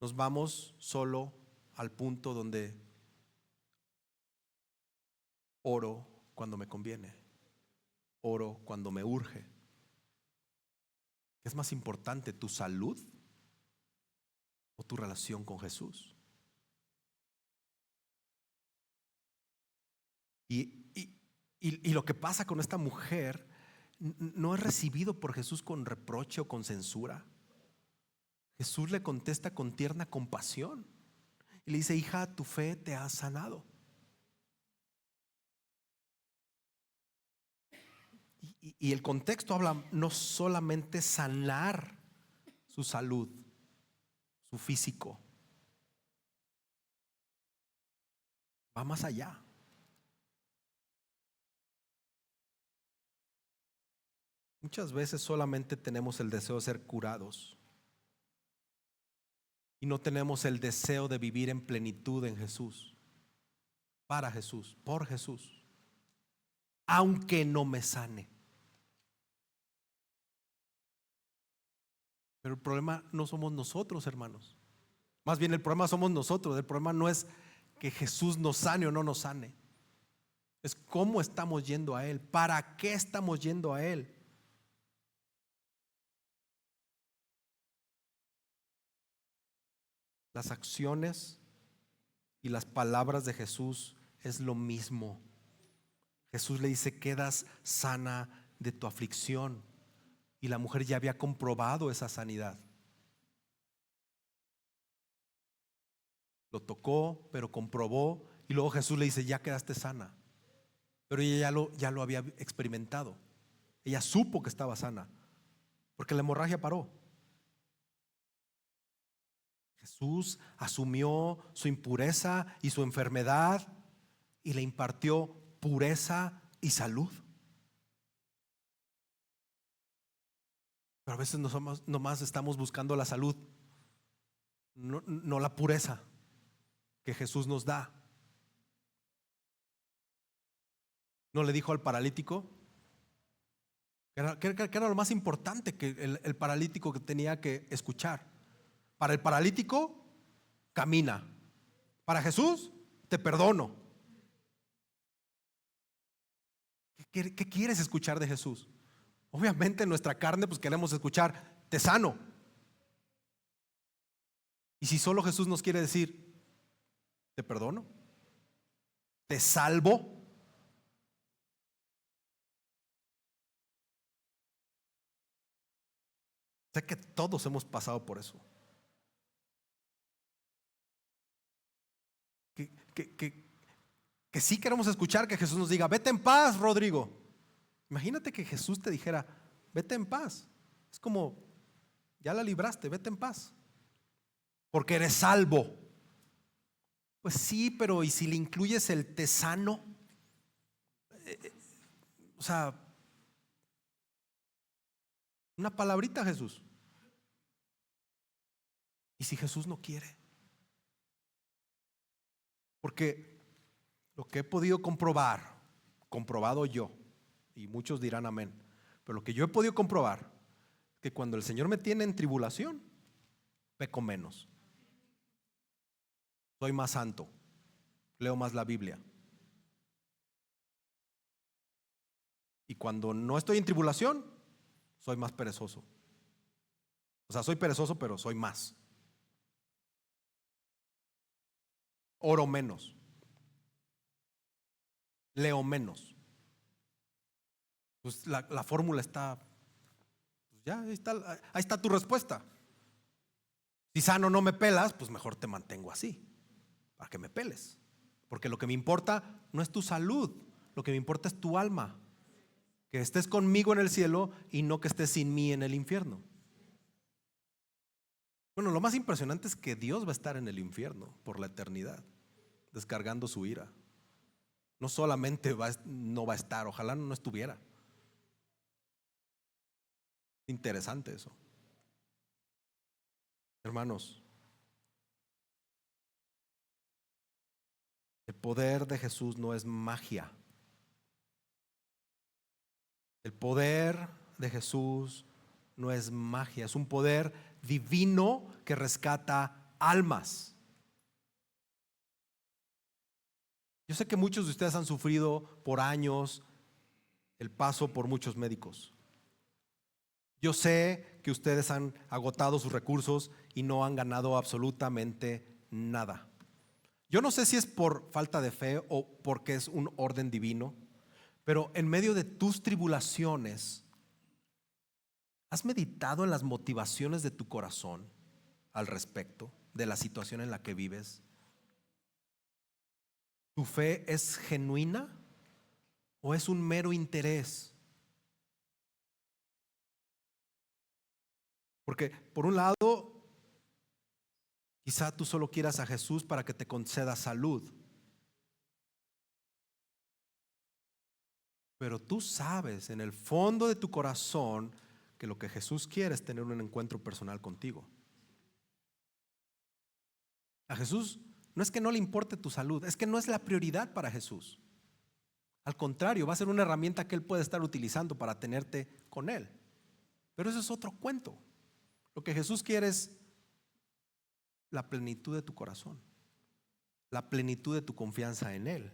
A: Nos vamos solo al punto donde oro cuando me conviene, oro cuando me urge. ¿Es más importante tu salud o tu relación con Jesús? Y lo que pasa con esta mujer no es recibido por Jesús con reproche o con censura. Jesús le contesta con tierna compasión y le dice: hija, tu fe te ha sanado. Y el contexto habla no solamente sanar su salud, su físico, va más allá. Muchas veces solamente tenemos el deseo de ser curados y no tenemos el deseo de vivir en plenitud en Jesús, para Jesús, por Jesús, aunque no me sane. Pero el problema no somos nosotros, hermanos. Más bien el problema somos nosotros. El problema no es que Jesús nos sane o no nos sane. Es cómo estamos yendo a Él. ¿Para qué estamos yendo a Él? Las acciones y las palabras de Jesús es lo mismo. Jesús le dice: quedas sana de tu aflicción. Y la mujer ya había comprobado esa sanidad. Lo tocó, pero comprobó. Y luego Jesús le dice: ya quedaste sana. Pero ella ya lo había experimentado. Ella supo que estaba sana, porque la hemorragia paró. Jesús asumió su impureza y su enfermedad y le impartió pureza y salud. Pero a veces nomás estamos buscando la salud, no la pureza que Jesús nos da. ¿No le dijo al paralítico que era lo más importante que el paralítico que tenía que escuchar? Para el paralítico, camina. Para Jesús, te perdono. ¿Qué quieres escuchar de Jesús? Obviamente en nuestra carne pues queremos escuchar: te sano. Y si solo Jesús nos quiere decir: te perdono, te salvo. Sé que todos hemos pasado por eso. Que sí queremos escuchar que Jesús nos diga: vete en paz, Rodrigo. Imagínate que Jesús te dijera: vete en paz. Es como: ya la libraste, vete en paz, porque eres salvo. Pues sí, pero ¿y si le incluyes el te sano? O sea, una palabrita, Jesús. ¿Y si Jesús no quiere? Porque lo que he podido comprobado yo, y muchos dirán amén, pero lo que yo he podido comprobar, que cuando el Señor me tiene en tribulación, peco menos, soy más santo, leo más la Biblia. Y cuando no estoy en tribulación, soy más perezoso. O sea, soy perezoso, pero soy más. Oro menos. Leo menos. Pues la fórmula está, pues ya, ahí está tu respuesta. Si sano no me pelas, pues mejor te mantengo así, para que me peles. Porque lo que me importa no es tu salud, lo que me importa es tu alma. Que estés conmigo en el cielo y no que estés sin mí en el infierno. Bueno, lo más impresionante es que Dios va a estar en el infierno por la eternidad, descargando su ira. No solamente no va a estar, ojalá no estuviera. Interesante eso. Hermanos, el poder de Jesús no es magia. El poder de Jesús no es magia, es un poder divino que rescata almas. Yo sé que muchos de ustedes han sufrido por años el paso por muchos médicos. Yo sé que ustedes han agotado sus recursos y no han ganado absolutamente nada. Yo no sé si es por falta de fe o porque es un orden divino, pero en medio de tus tribulaciones, ¿has meditado en las motivaciones de tu corazón al respecto de la situación en la que vives? ¿Tu fe es genuina o es un mero interés? Porque por un lado, quizá tú solo quieras a Jesús para que te conceda salud. Pero tú sabes en el fondo de tu corazón que lo que Jesús quiere es tener un encuentro personal contigo. A Jesús no es que no le importe tu salud, es que no es la prioridad para Jesús. Al contrario, va a ser una herramienta que Él puede estar utilizando para tenerte con Él. Pero eso es otro cuento. Lo que Jesús quiere es la plenitud de tu corazón, la plenitud de tu confianza en Él.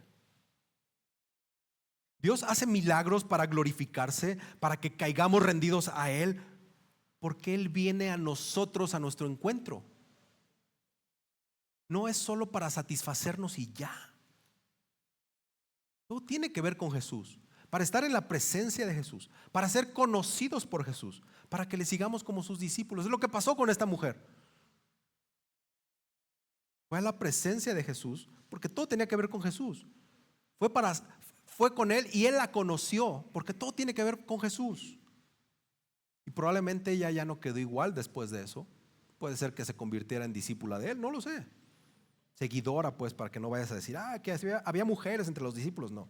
A: Dios hace milagros para glorificarse, para que caigamos rendidos a Él, porque Él viene a nosotros, a nuestro encuentro. No es solo para satisfacernos y ya. Todo tiene que ver con Jesús, para estar en la presencia de Jesús, para ser conocidos por Jesús, para que le sigamos como sus discípulos. Es lo que pasó con esta mujer. Fue a la presencia de Jesús, porque todo tenía que ver con Jesús. Fue con Él y Él la conoció, porque todo tiene que ver con Jesús. Y probablemente ella ya no quedó igual después de eso. Puede ser que se convirtiera en discípula de Él, no lo sé. Seguidora, pues, para que no vayas a decir, que había mujeres entre los discípulos. No,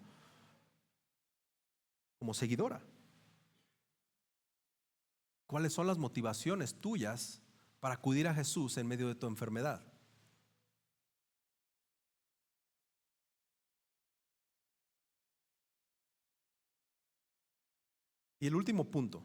A: como seguidora. ¿Cuáles son las motivaciones tuyas para acudir a Jesús en medio de tu enfermedad? Y el último punto.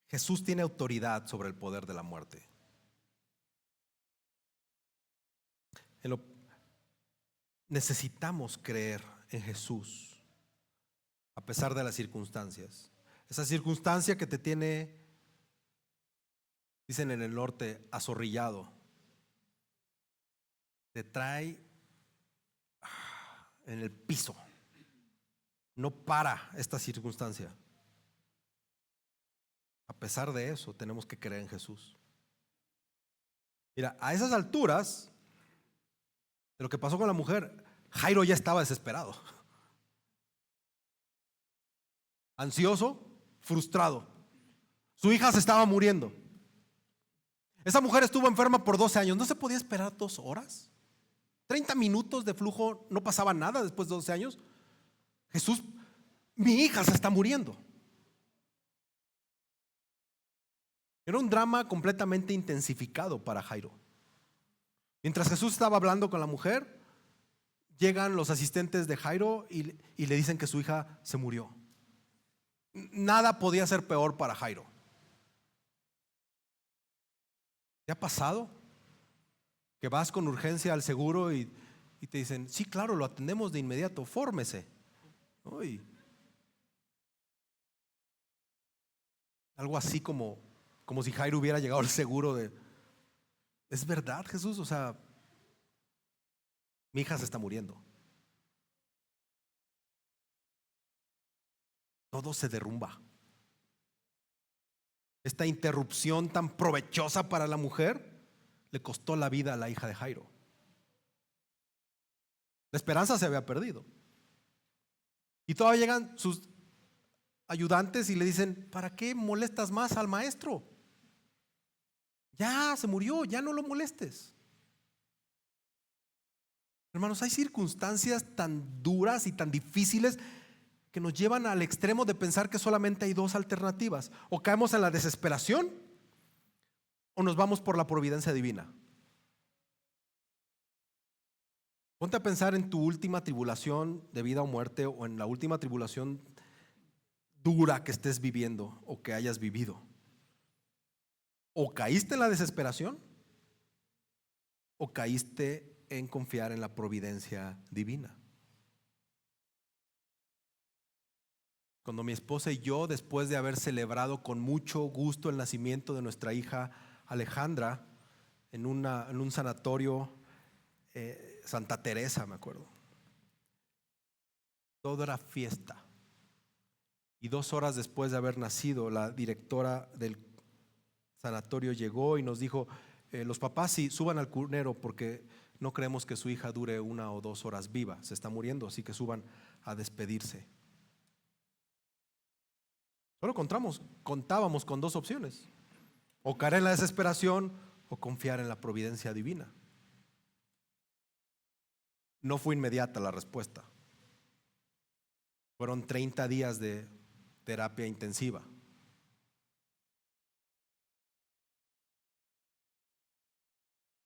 A: Jesús tiene autoridad sobre el poder de la muerte. Necesitamos creer en Jesús a pesar de las circunstancias. Esa circunstancia que te tiene, dicen en el norte, azorrillado, te trae en el piso. No para esta circunstancia. A pesar de eso, tenemos que creer en Jesús. Mira, a esas alturas de lo que pasó con la mujer, Jairo ya estaba desesperado, ansioso, frustrado. Su hija se estaba muriendo. Esa mujer estuvo enferma por 12 años. ¿No se podía esperar 2 horas? 30 minutos de flujo, no pasaba nada después de 12 años. Jesús, mi hija se está muriendo. Era un drama completamente intensificado para Jairo. Mientras Jesús estaba hablando con la mujer, llegan los asistentes de Jairo y le dicen que su hija se murió. Nada podía ser peor para Jairo. ¿Te ha pasado que vas con urgencia al seguro y te dicen, sí, claro, lo atendemos de inmediato, fórmese. Uy. Algo así como si Jairo hubiera llegado al seguro de, ¿es verdad, Jesús? O sea, mi hija se está muriendo. Todo se derrumba. Esta interrupción tan provechosa para la mujer le costó la vida a la hija de Jairo. La esperanza se había perdido. Y todavía llegan sus ayudantes y le dicen, ¿para qué molestas más al maestro? Ya se murió, ya no lo molestes. Hermanos, hay circunstancias tan duras y tan difíciles que nos llevan al extremo de pensar que solamente hay dos alternativas: o caemos en la desesperación o nos vamos por la providencia divina. Ponte a pensar en tu última tribulación de vida o muerte, o en la última tribulación dura que estés viviendo o que hayas vivido. O caíste en la desesperación o caíste en confiar en la providencia divina. Cuando mi esposa y yo, después de haber celebrado con mucho gusto el nacimiento de nuestra hija Alejandra en un sanatorio, Santa Teresa, me acuerdo, todo era fiesta. Y 2 horas después de haber nacido, la directora del sanatorio llegó y nos dijo, los papás sí, suban al cunero porque no creemos que su hija dure 1 o 2 horas viva, se está muriendo, así que suban a despedirse. Solo contábamos con 2 opciones: o caer en la desesperación o confiar en la providencia divina. No fue inmediata la respuesta. Fueron 30 días de terapia intensiva.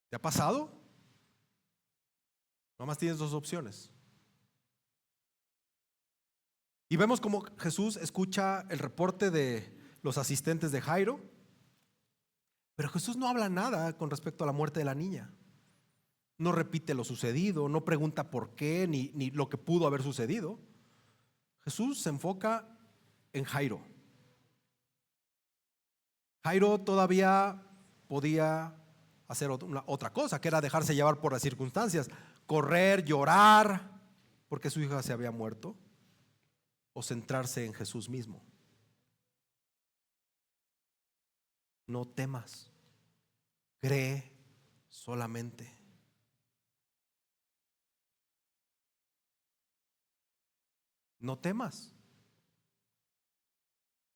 A: ¿Te ha pasado? Nomás tienes 2 opciones. Y vemos cómo Jesús escucha el reporte de los asistentes de Jairo, pero Jesús no habla nada con respecto a la muerte de la niña. No repite lo sucedido, no pregunta por qué ni lo que pudo haber sucedido. Jesús se enfoca en Jairo. Jairo todavía podía hacer otra cosa, que era dejarse llevar por las circunstancias, correr, llorar porque su hija se había muerto, o centrarse en Jesús mismo. No temas, cree solamente. No temas,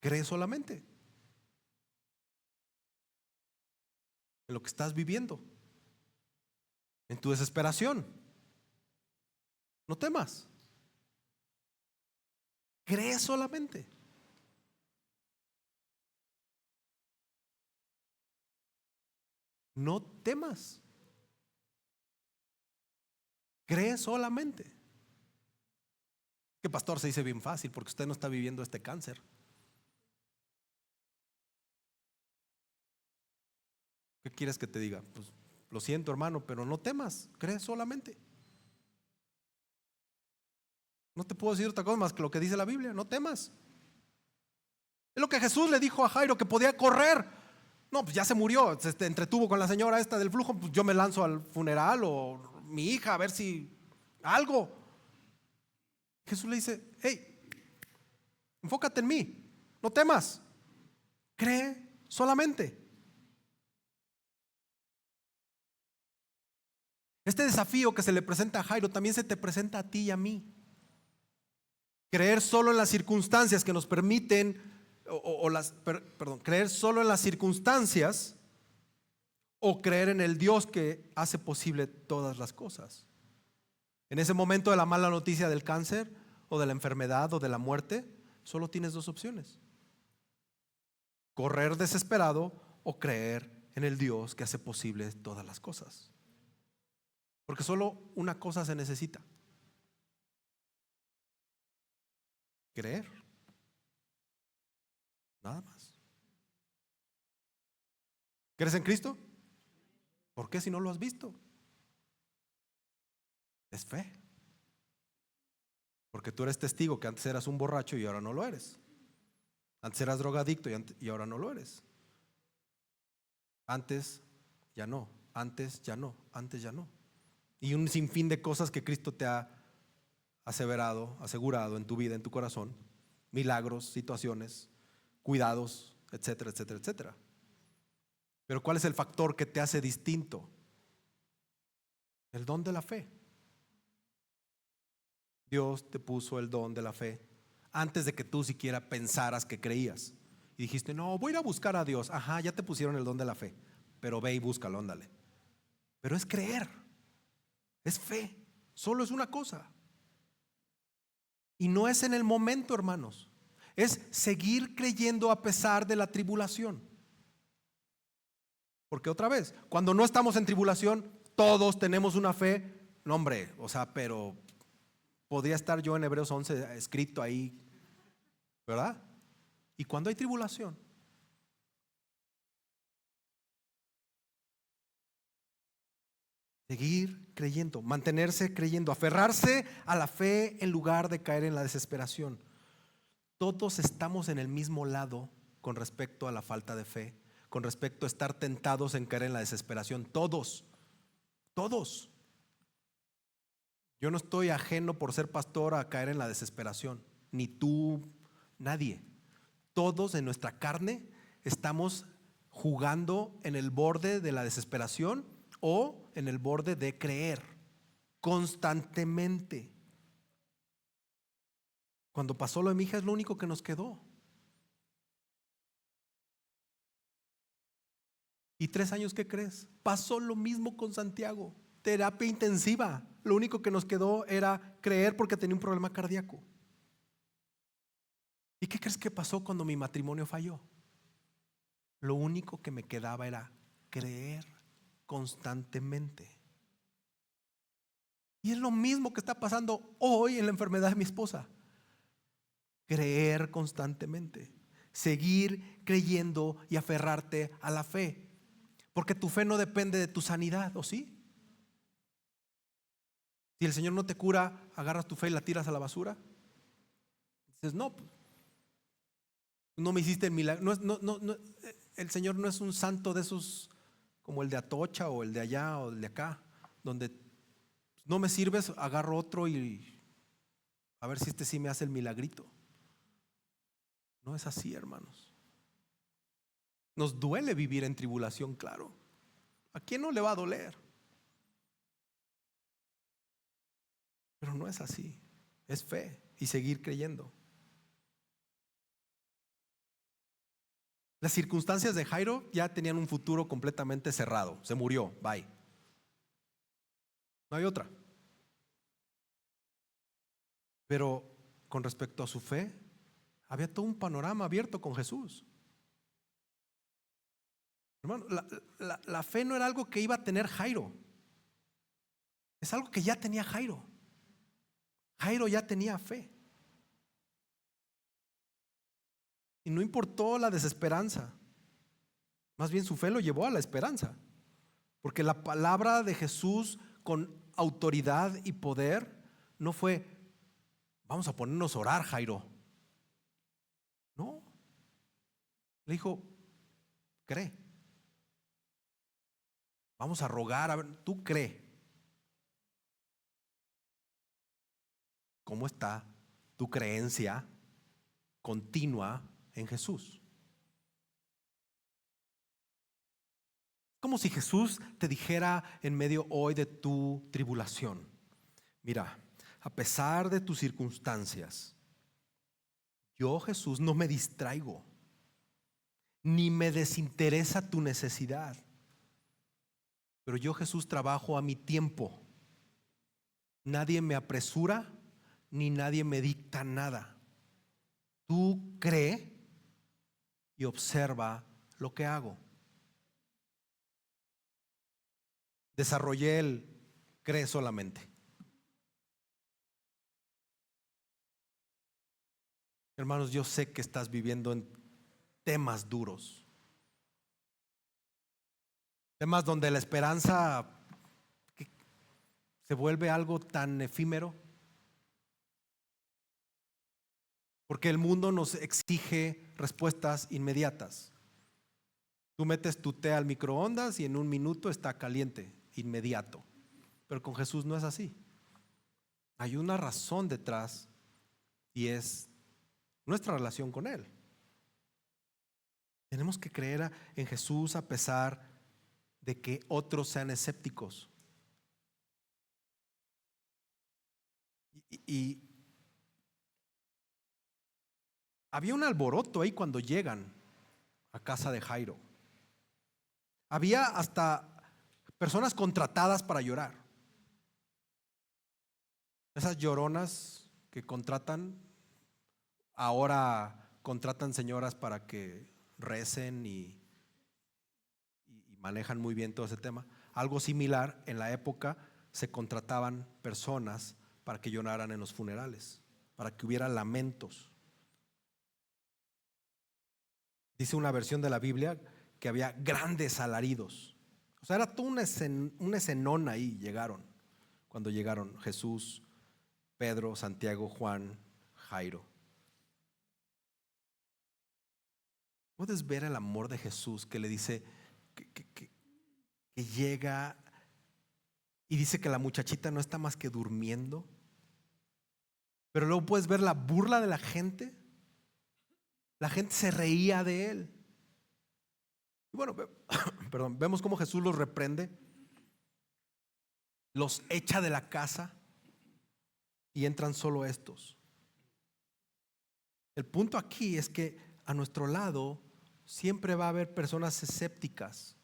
A: cree solamente en lo que estás viviendo, en tu desesperación. No temas, cree solamente. No temas, cree solamente. Que pastor, se dice bien fácil porque usted no está viviendo este cáncer. ¿Qué quieres que te diga? Pues lo siento, hermano, pero no temas, cree solamente. No te puedo decir otra cosa más que lo que dice la Biblia: no temas. Es lo que Jesús le dijo a Jairo, que podía correr. No, pues ya se murió, se entretuvo con la señora esta del flujo, pues yo me lanzo al funeral, o mi hija, a ver si algo. Jesús le dice: hey, enfócate en mí, no temas, cree solamente. Este desafío que se le presenta a Jairo también se te presenta a ti y a mí. Creer solo en las circunstancias que nos permiten, creer solo en las circunstancias, o creer en el Dios que hace posible todas las cosas. En ese momento de la mala noticia del cáncer, o de la enfermedad, o de la muerte, solo tienes 2 opciones: correr desesperado o creer en el Dios que hace posible todas las cosas. Porque solo una cosa se necesita: creer. Nada más. ¿Crees en Cristo? ¿Por qué si no lo has visto? Es fe. Porque tú eres testigo que antes eras un borracho y ahora no lo eres. Antes eras drogadicto y ahora no lo eres. Antes ya no, antes ya no, antes ya no. Y un sinfín de cosas que Cristo te ha aseverado, asegurado en tu vida, en tu corazón. Milagros, situaciones, cuidados, etcétera, etcétera, etcétera. Pero ¿cuál es el factor que te hace distinto? El don de la fe. Dios te puso el don de la fe antes de que tú siquiera pensaras que creías. Y dijiste, no, voy a ir a buscar a Dios. Ajá, ya te pusieron el don de la fe, pero ve y búscalo, ándale. Pero es creer, es fe, solo es una cosa. Y no es en el momento, hermanos, es seguir creyendo a pesar de la tribulación. Porque otra vez, cuando no estamos en tribulación, todos tenemos una fe. No, hombre, o sea, pero podría estar yo en Hebreos 11 escrito ahí, ¿verdad? Y cuando hay tribulación, seguir creyendo, mantenerse creyendo, aferrarse a la fe en lugar de caer en la desesperación. Todos estamos en el mismo lado con respecto a la falta de fe, con respecto a estar tentados en caer en la desesperación. Todos, todos. Yo no estoy ajeno por ser pastor a caer en la desesperación, ni tú, nadie. Todos en nuestra carne estamos jugando en el borde de la desesperación o en el borde de creer constantemente. Cuando pasó lo de mi hija es lo único que nos quedó. ¿Y 3 años qué crees? Pasó lo mismo con Santiago. Terapia intensiva. Lo único que nos quedó era creer porque tenía un problema cardíaco. ¿Y qué crees que pasó cuando mi matrimonio falló? Lo único que me quedaba era creer constantemente. Y es lo mismo que está pasando hoy en la enfermedad de mi esposa. Creer constantemente. Seguir creyendo y aferrarte a la fe. Porque tu fe no depende de tu sanidad, ¿o sí? Si el Señor no te cura, agarras tu fe y la tiras a la basura. Dices, no, no me hiciste el milagro. El Señor no es un santo de esos como el de Atocha o el de allá o el de acá, donde no me sirves, agarro otro y a ver si este sí me hace el milagrito. No es así, hermanos. Nos duele vivir en tribulación, claro. ¿A quién no le va a doler? Pero no es así. Es fe y seguir creyendo. Las circunstancias de Jairo ya tenían un futuro completamente cerrado. Se murió, bye. No hay otra. Pero con respecto a su fe, había todo un panorama abierto con Jesús. Hermano, la fe no era algo que iba a tener Jairo. Es algo que ya tenía Jairo. Jairo ya tenía fe. Y no importó la desesperanza. Más bien su fe lo llevó a la esperanza. Porque la palabra de Jesús con autoridad y poder no fue, vamos a ponernos a orar, Jairo. No. Le dijo, cree. Vamos a rogar, a ver, tú cree. ¿Cómo está tu creencia continua en Jesús? Como si Jesús te dijera en medio hoy de tu tribulación, mira, a pesar de tus circunstancias, yo, Jesús, no me distraigo, ni me desinteresa tu necesidad, pero yo, Jesús, trabajo a mi tiempo. Nadie me apresura, ni nadie me dicta nada. Tú cree y observa lo que hago. Desarrollé el cree solamente. Hermanos, yo sé que estás viviendo en temas duros, temas donde la esperanza se vuelve algo tan efímero? Porque el mundo nos exige respuestas inmediatas. Tú metes tu té al microondas y en un minuto está caliente, inmediato. Pero con Jesús no es así. Hay una razón detrás y es nuestra relación con Él. Tenemos que creer en Jesús a pesar de que otros sean escépticos. Y había un alboroto ahí cuando llegan a casa de Jairo. Había hasta personas contratadas para llorar. Esas lloronas que ahora contratan señoras para que recen y manejan muy bien todo ese tema. Algo similar, en la época se contrataban personas para que lloraran en los funerales, para que hubiera lamentos. Dice una versión de la Biblia que había grandes alaridos. O sea, era todo un escenón ahí. Cuando llegaron Jesús, Pedro, Santiago, Juan, Jairo. Puedes ver el amor de Jesús que le dice que llega y dice que la muchachita no está más que durmiendo. Pero luego puedes ver la burla de la gente. La gente se reía de él. Y bueno, perdón, vemos cómo Jesús los reprende, los echa de la casa y entran solo estos. El punto aquí es que a nuestro lado siempre va a haber personas escépticas,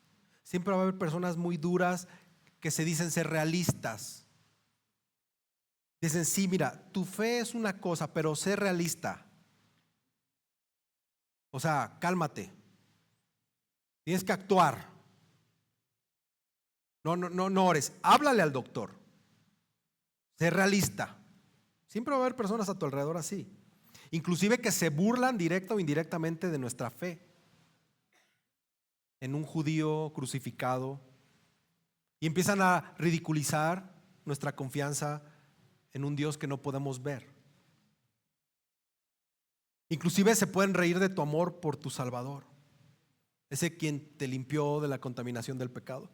A: siempre va a haber personas muy duras que se dicen ser realistas. Dicen, sí, mira, tu fe es una cosa, pero sé realista. O sea, cálmate. Tienes que actuar. No ores. Háblale al doctor. Sé realista. Siempre va a haber personas a tu alrededor así. Inclusive que se burlan directa o indirectamente de nuestra fe. En un judío crucificado. Y empiezan a ridiculizar nuestra confianza en un Dios que no podemos ver. Inclusive se pueden reír de tu amor por tu Salvador. Ese quien te limpió de la contaminación del pecado.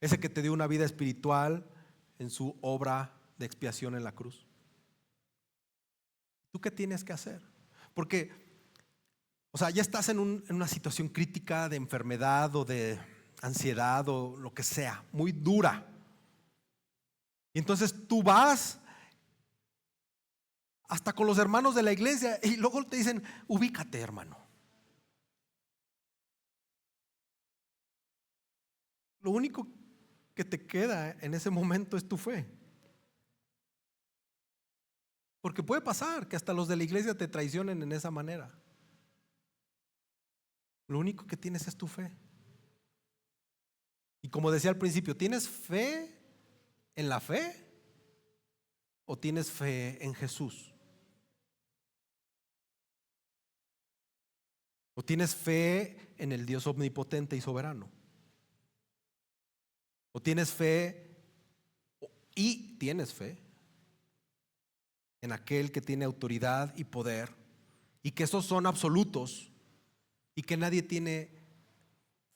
A: Ese que te dio una vida espiritual en su obra de expiación en la cruz. ¿Tú qué tienes que hacer? Porque, o sea, ya estás en una situación crítica de enfermedad o de ansiedad o lo que sea, muy dura. Y entonces tú vas hasta con los hermanos de la iglesia y luego te dicen, ubícate, hermano. Lo único que te queda en ese momento es tu fe. Porque puede pasar que hasta los de la iglesia te traicionen en esa manera. Lo único que tienes es tu fe. Y como decía al principio, ¿tienes fe en la fe o tienes fe en Jesús? ¿O tienes fe en el Dios omnipotente y soberano? ¿O tienes fe en aquel que tiene autoridad y poder y que esos son absolutos y que nadie tiene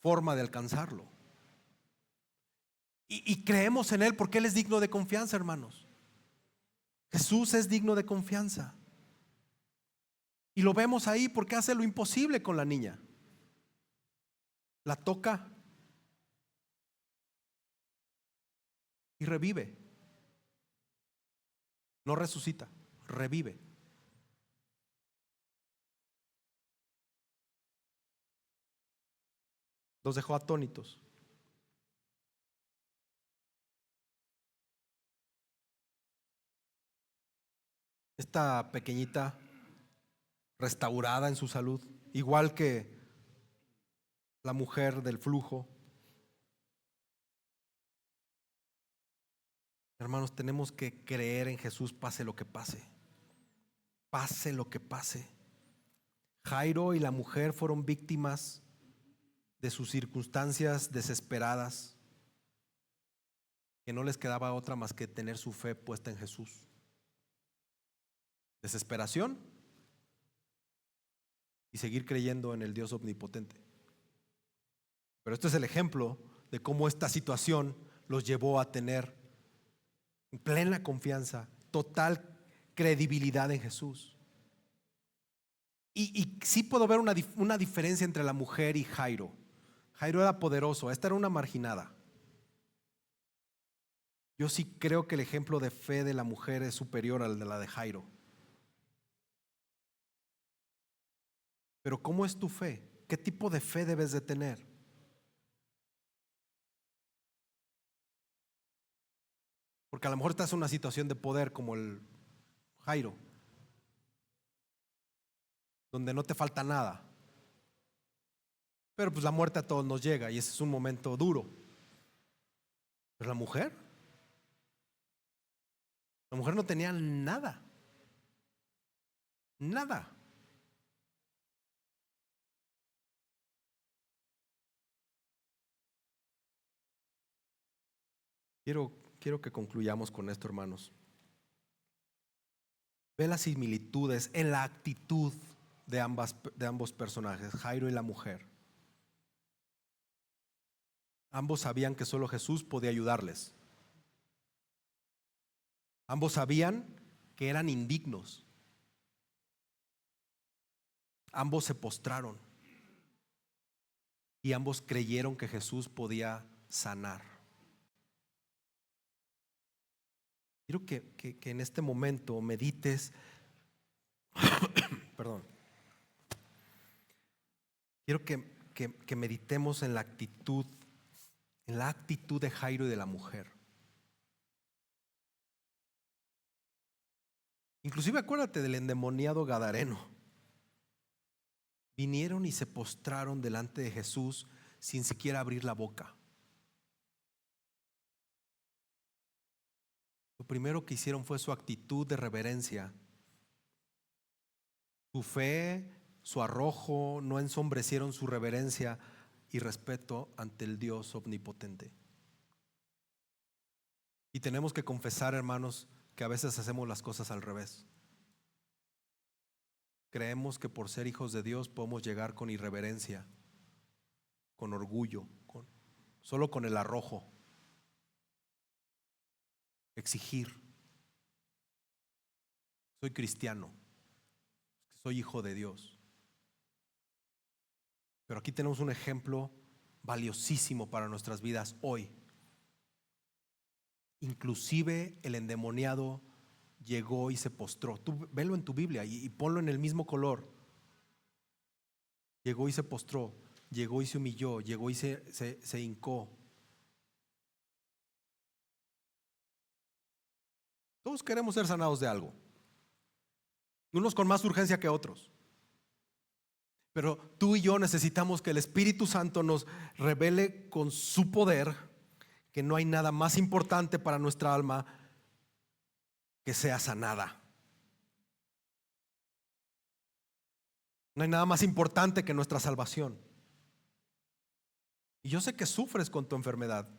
A: forma de alcanzarlo? Y creemos en Él porque Él es digno de confianza, hermanos. Jesús es digno de confianza. Y lo vemos ahí porque hace lo imposible con la niña. La toca y revive. No resucita, revive. Los dejó atónitos. Esta pequeñita restaurada en su salud, igual que la mujer del flujo. Hermanos, tenemos que creer en Jesús pase lo que pase. Pase lo que pase. Jairo y la mujer fueron víctimas de sus circunstancias desesperadas que no les quedaba otra más que tener su fe puesta en Jesús. Desesperación y seguir creyendo en el Dios omnipotente. Pero este es el ejemplo de cómo esta situación los llevó a tener plena confianza, total credibilidad en Jesús. Y sí puedo ver una diferencia entre la mujer y Jairo. Jairo era poderoso, esta era una marginada. Yo sí creo que el ejemplo de fe de la mujer es superior al de la de Jairo. Pero ¿cómo es tu fe? ¿Qué tipo de fe debes de tener? Porque a lo mejor estás en una situación de poder como el Jairo, donde no te falta nada. Pero pues la muerte a todos nos llega y ese es un momento duro. Pero la mujer no tenía nada. Nada. Quiero que concluyamos con esto, hermanos. Ve las similitudes en la actitud de ambos personajes, Jairo y la mujer. Ambos sabían que solo Jesús podía ayudarles. Ambos sabían que eran indignos. Ambos se postraron y ambos creyeron que Jesús podía sanar. Quiero que en este momento medites. Perdón. Quiero que meditemos en la actitud de Jairo y de la mujer. Inclusive acuérdate del endemoniado gadareno. Vinieron y se postraron delante de Jesús sin siquiera abrir la boca. Lo primero que hicieron fue su actitud de reverencia. Su fe, su arrojo no ensombrecieron su reverencia y respeto ante el Dios omnipotente. Y tenemos que confesar, hermanos, que a veces hacemos las cosas al revés. Creemos que por ser hijos de Dios podemos llegar con irreverencia, con orgullo, solo con el arrojo. Exigir. Soy cristiano, soy hijo de Dios. Pero aquí tenemos un ejemplo valiosísimo para nuestras vidas hoy. Inclusive el endemoniado llegó y se postró. Tú velo en tu Biblia y ponlo en el mismo color. Llegó y se postró, llegó y se humilló, llegó y se hincó. Todos queremos ser sanados de algo, unos con más urgencia que otros. Pero tú y yo necesitamos que el Espíritu Santo nos revele con su poder que no hay nada más importante para nuestra alma que sea sanada. No hay nada más importante que nuestra salvación. Y yo sé que sufres con tu enfermedad.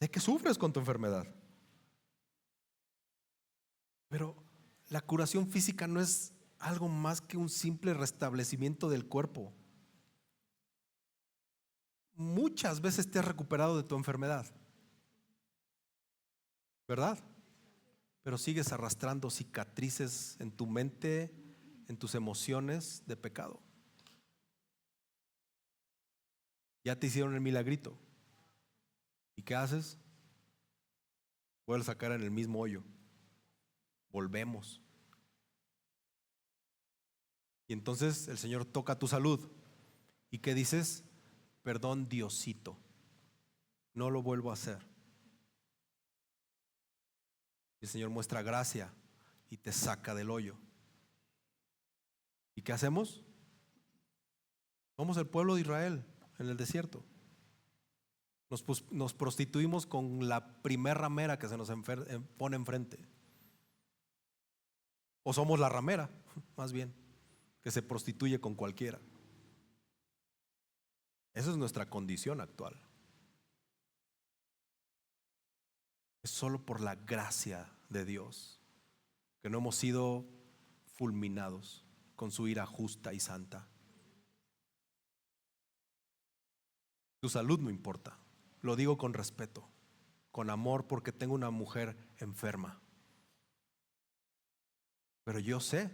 A: Sé que sufres con tu enfermedad. Pero la curación física no es algo más que un simple restablecimiento del cuerpo. Muchas veces te has recuperado de tu enfermedad, ¿verdad? Pero sigues arrastrando cicatrices en tu mente, en tus emociones de pecado. Ya te hicieron el milagrito. ¿Y qué haces? Vuelves a caer en el mismo hoyo. Volvemos. Y entonces el Señor toca tu salud. ¿Y qué dices? Perdón, Diosito, no lo vuelvo a hacer. El Señor muestra gracia y te saca del hoyo. ¿Y qué hacemos? Somos el pueblo de Israel en el desierto. Nos prostituimos con la primer ramera que se nos pone enfrente. O somos la ramera, más bien, que se prostituye con cualquiera. Esa es nuestra condición actual. solo por la gracia de Dios, que no hemos sido fulminados con su ira justa y santa. Tu salud no importa, lo digo con respeto, con amor, porque tengo una mujer enferma. Pero yo sé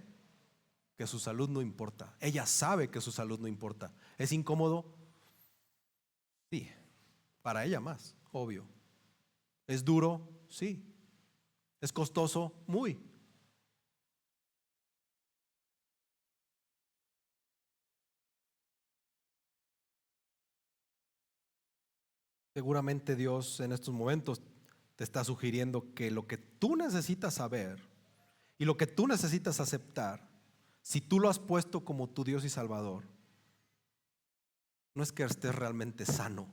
A: que su salud no importa. Ella sabe que su salud no importa. ¿Es incómodo? Sí, para ella más, obvio. ¿Es duro? Sí. ¿Es costoso? Muy. Seguramente Dios en estos momentos te está sugiriendo que lo que tú necesitas saber y lo que tú necesitas aceptar, si tú lo has puesto como tu Dios y Salvador, no es que estés realmente sano,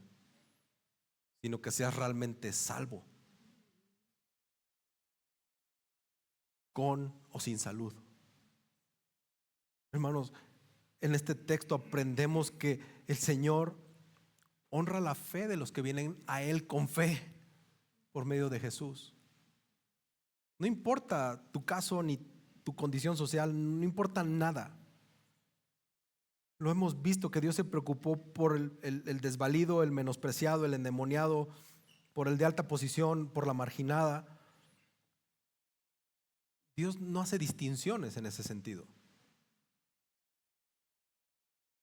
A: sino que seas realmente salvo, con o sin salud. Hermanos, en este texto aprendemos que el Señor honra la fe de los que vienen a Él con fe por medio de Jesús. No importa tu caso ni tu condición social, no importa nada. Lo hemos visto que Dios se preocupó por el desvalido, el menospreciado, el endemoniado, por el de alta posición, por la marginada. Dios no hace distinciones en ese sentido.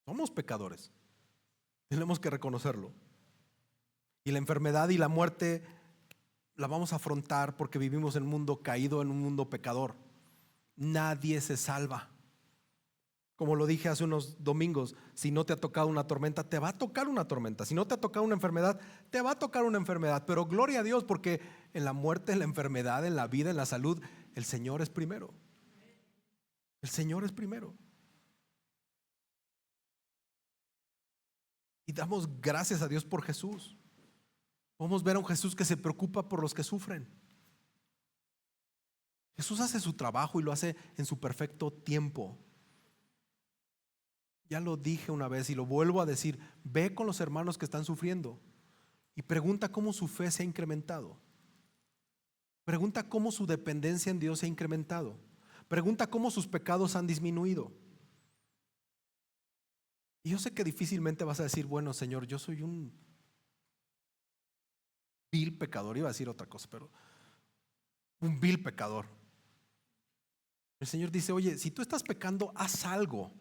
A: Somos pecadores, tenemos que reconocerlo. Y la enfermedad y la muerte la vamos a afrontar porque vivimos en un mundo caído, en un mundo pecador. Nadie se salva. Como lo dije hace unos domingos, si no te ha tocado una tormenta, te va a tocar una tormenta. Si no te ha tocado una enfermedad, te va a tocar una enfermedad. Pero gloria a Dios, porque en la muerte, en la enfermedad, en la vida, en la salud, el Señor es primero. El Señor es primero. Y damos gracias a Dios por Jesús. Podemos ver a un Jesús que se preocupa por los que sufren. Jesús hace su trabajo y lo hace en su perfecto tiempo. Ya lo dije una vez y lo vuelvo a decir: ve con los hermanos que están sufriendo y pregunta cómo su fe se ha incrementado. Pregunta cómo su dependencia en Dios se ha incrementado. Pregunta cómo sus pecados han disminuido. Y yo sé que difícilmente vas a decir: bueno, Señor, yo soy un vil pecador. Iba a decir otra cosa, pero un vil pecador. El Señor dice: oye, si tú estás pecando, haz algo.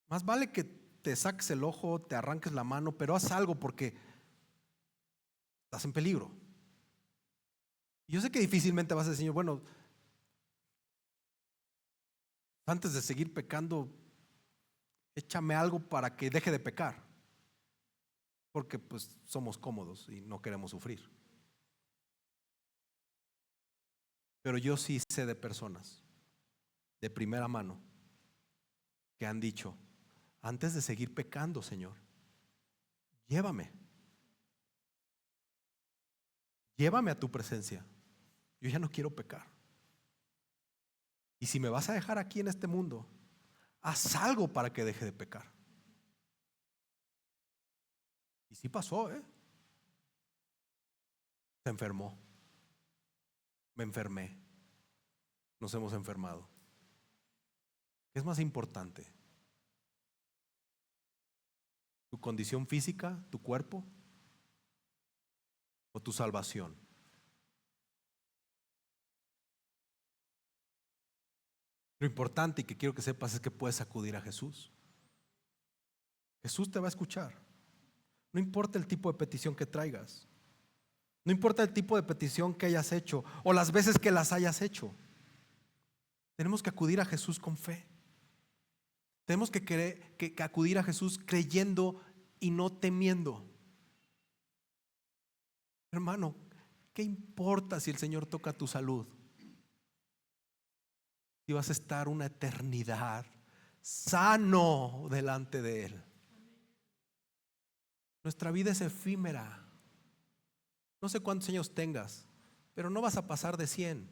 A: Más vale que te saques el ojo, te arranques la mano, pero haz algo porque estás en peligro. Y yo sé que difícilmente vas a decir: Señor, bueno, antes de seguir pecando, échame algo para que deje de pecar. Porque pues somos cómodos y no queremos sufrir. Pero yo sí sé de personas de primera mano que han dicho: antes de seguir pecando, Señor, llévame a tu presencia. Yo ya no quiero pecar. Y si me vas a dejar aquí en este mundo, haz algo para que deje de pecar. Y sí pasó, se enfermó, me enfermé, nos hemos enfermado. ¿Qué es más importante? ¿Tu condición física, tu cuerpo, o tu salvación? Lo importante y que quiero que sepas es que puedes acudir a Jesús. Jesús te va a escuchar. No importa el tipo de petición que traigas. No importa el tipo de petición que hayas hecho o las veces que las hayas hecho. Tenemos que acudir a Jesús con fe. Tenemos que acudir a Jesús creyendo y no temiendo. Hermano, ¿qué importa si el Señor toca tu salud? Si vas a estar una eternidad sano delante de Él. Nuestra vida es efímera. No sé cuántos años tengas, pero no vas a pasar de 100.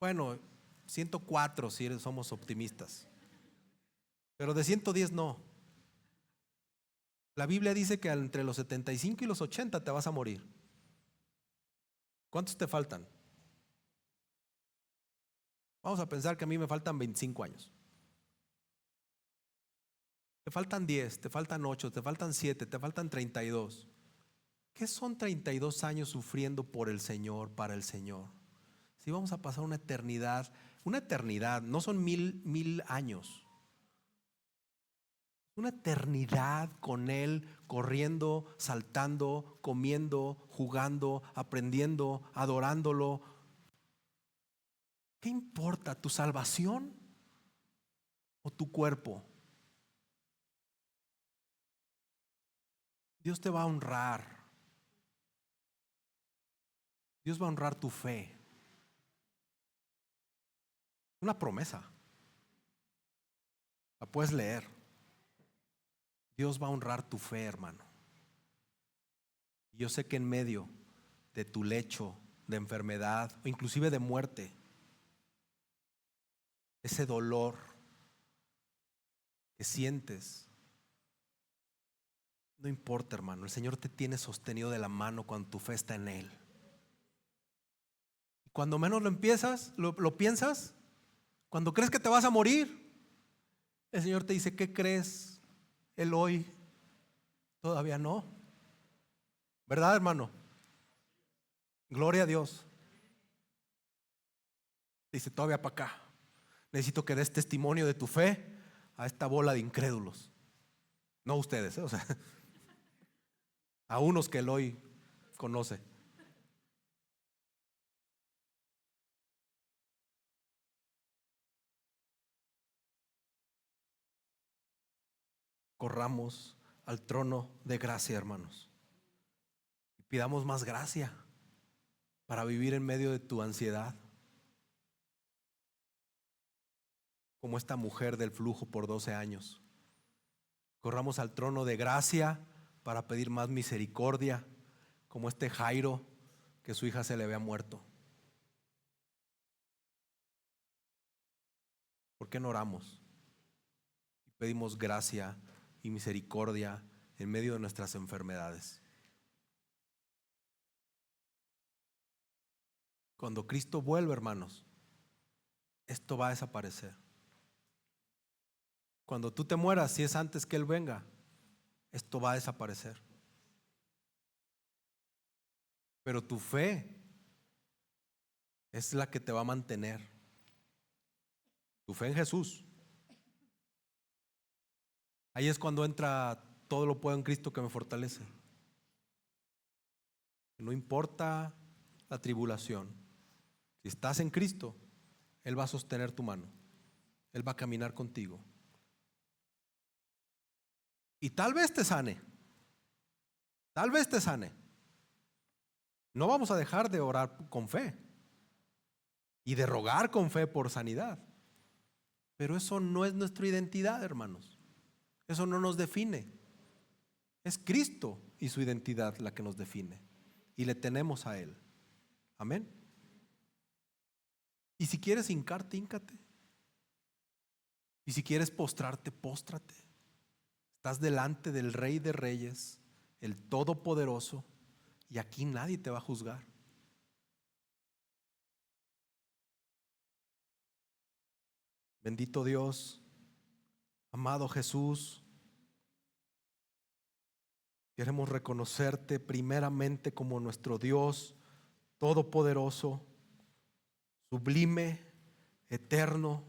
A: Bueno, 104 si somos optimistas, pero de 110 no. La Biblia dice que entre los 75 y los 80 te vas a morir. ¿Cuántos te faltan? Vamos a pensar que a mí me faltan 25 años. Te faltan 10, te faltan 8, te faltan 7, te faltan 32. ¿Qué son 32 años sufriendo por el Señor, para el Señor? Si vamos a pasar una eternidad, no son mil años. Una eternidad con Él, corriendo, saltando, comiendo, jugando, aprendiendo, adorándolo. ¿Qué importa, tu salvación o tu cuerpo? Dios te va a honrar. Dios va a honrar tu fe. Una promesa. La puedes leer. Dios va a honrar tu fe, hermano. Y yo sé que en medio de tu lecho de enfermedad o inclusive de muerte, ese dolor que sientes, no importa, hermano. El Señor te tiene sostenido de la mano cuando tu fe está en Él. Y cuando menos lo piensas, cuando crees que te vas a morir, el Señor te dice: ¿qué crees? Él hoy todavía no. ¿Verdad, hermano? Gloria a Dios. Dice: todavía para acá. Necesito que des testimonio de tu fe a esta bola de incrédulos. No ustedes, o sea, a unos que Él hoy conoce. Corramos al trono de gracia, hermanos, y pidamos más gracia para vivir en medio de tu ansiedad, como esta mujer del flujo por 12 años. Corramos al trono de gracia para pedir más misericordia, como este Jairo, que su hija se le había muerto. ¿Por qué no oramos y pedimos gracia y misericordia en medio de nuestras enfermedades? Cuando Cristo vuelva, hermanos, esto va a desaparecer. Cuando tú te mueras, si es antes que Él venga, esto va a desaparecer. Pero tu fe es la que te va a mantener. Tu fe en Jesús. Ahí es cuando entra: todo lo puedo en Cristo que me fortalece. No importa la tribulación, si estás en Cristo, Él va a sostener tu mano. Él va a caminar contigo. Y tal vez te sane. Tal vez te sane. No vamos a dejar de orar con fe y de rogar con fe por sanidad. Pero eso no es nuestra identidad, hermanos. Eso no nos define. Es Cristo y su identidad la que nos define. Y le tenemos a Él. Amén. Y si quieres hincarte, híncate. Y si quieres postrarte, póstrate. Estás delante del Rey de Reyes, el Todopoderoso, y aquí nadie te va a juzgar. Bendito Dios, amado Jesús, queremos reconocerte primeramente como nuestro Dios todopoderoso, sublime, eterno,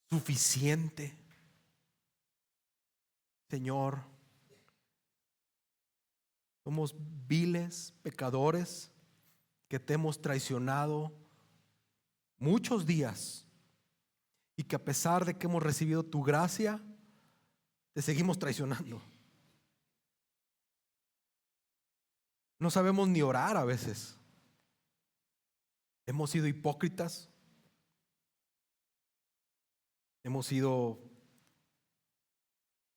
A: suficiente. Señor, somos viles pecadores que te hemos traicionado muchos días, y que a pesar de que hemos recibido tu gracia, te seguimos traicionando. No sabemos ni orar a veces. Hemos sido hipócritas. Hemos sido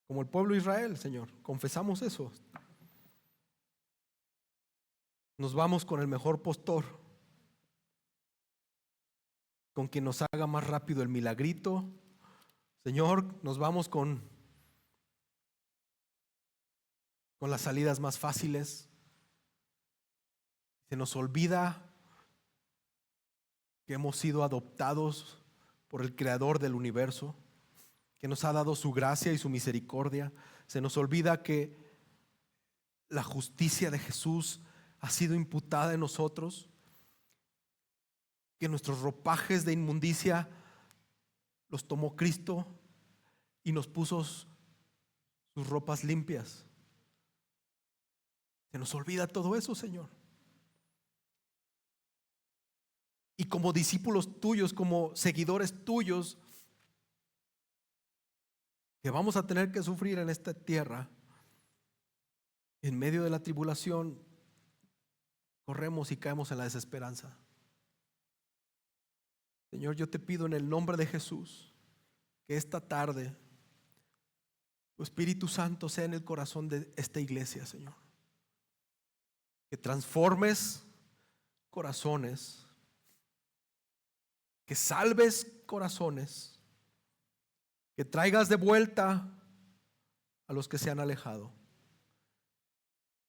A: como el pueblo de Israel, Señor. Confesamos eso. Nos vamos con el mejor postor, con quien nos haga más rápido el milagrito. Señor, nos vamos con con las salidas más fáciles. Se nos olvida que hemos sido adoptados por el Creador del universo, que nos ha dado su gracia y su misericordia. Se nos olvida que la justicia de Jesús ha sido imputada en nosotros, que nuestros ropajes de inmundicia los tomó Cristo y nos puso sus ropas limpias. Se nos olvida todo eso, Señor. Y como discípulos tuyos, como seguidores tuyos, que vamos a tener que sufrir en esta tierra, en medio de la tribulación, corremos y caemos en la desesperanza. Señor, yo te pido en el nombre de Jesús que esta tarde tu Espíritu Santo sea en el corazón de esta iglesia, Señor. Que transformes corazones, que salves corazones, que traigas de vuelta a los que se han alejado,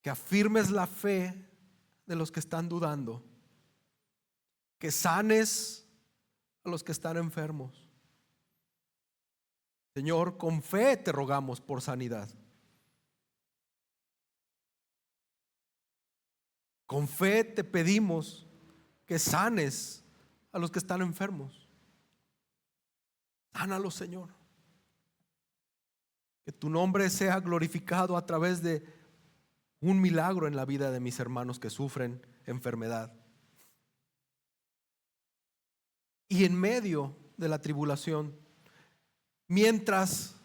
A: que afirmes la fe de los que están dudando, que sanes a los que están enfermos. Señor, con fe te rogamos por sanidad. Con fe te pedimos que sanes a los que están enfermos. Sánalos, Señor. Que tu nombre sea glorificado a través de un milagro en la vida de mis hermanos que sufren enfermedad. Y en medio de la tribulación, mientras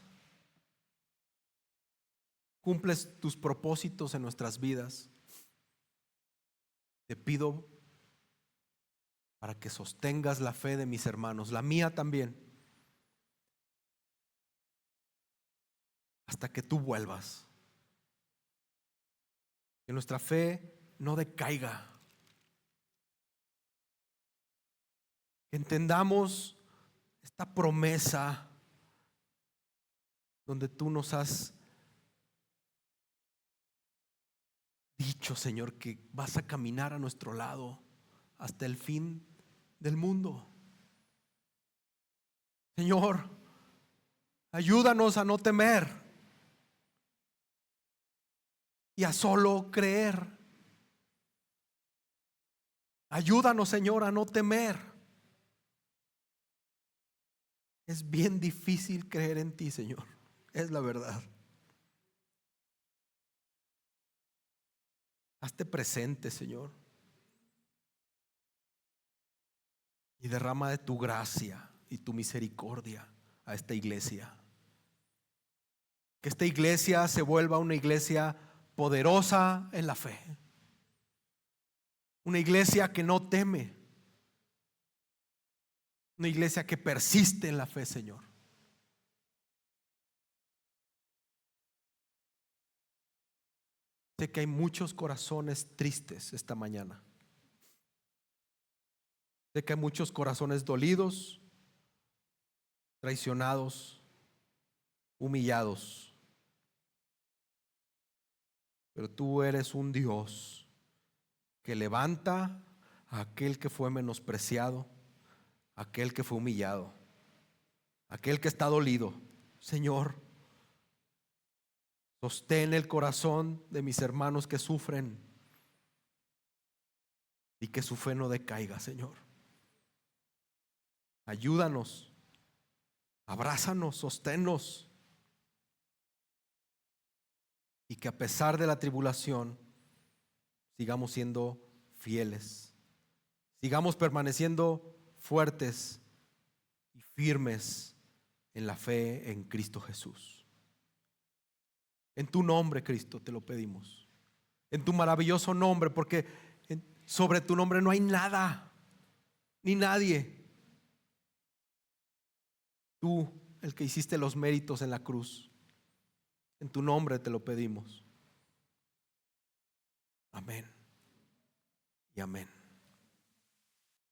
A: cumples tus propósitos en nuestras vidas, te pido para que sostengas la fe de mis hermanos, la mía también, hasta que tú vuelvas. Que nuestra fe no decaiga. Que entendamos esta promesa donde tú nos has dicho, Señor, que vas a caminar a nuestro lado hasta el fin del mundo. Señor, ayúdanos a no temer y a solo creer. Ayúdanos, Señor, a no temer. Es bien difícil creer en ti, Señor. Es la verdad. Hazte presente, Señor, y derrama de tu gracia y tu misericordia a esta iglesia. Que esta iglesia se vuelva una iglesia poderosa en la fe. Una iglesia que no teme. Una iglesia que persiste en la fe, Señor. Sé que hay muchos corazones tristes esta mañana. Sé que hay muchos corazones dolidos, traicionados, humillados. Pero tú eres un Dios que levanta a aquel que fue menospreciado, a aquel que fue humillado, a aquel que está dolido. Señor, sostén el corazón de mis hermanos que sufren y que su fe no decaiga, Señor. Ayúdanos, abrázanos, sosténnos, y que a pesar de la tribulación sigamos siendo fieles, sigamos permaneciendo fuertes y firmes en la fe en Cristo Jesús. En tu nombre, Cristo, te lo pedimos. En tu maravilloso nombre, porque sobre tu nombre no hay nada, ni nadie. Tú, el que hiciste los méritos en la cruz. En tu nombre te lo pedimos. Amén y amén.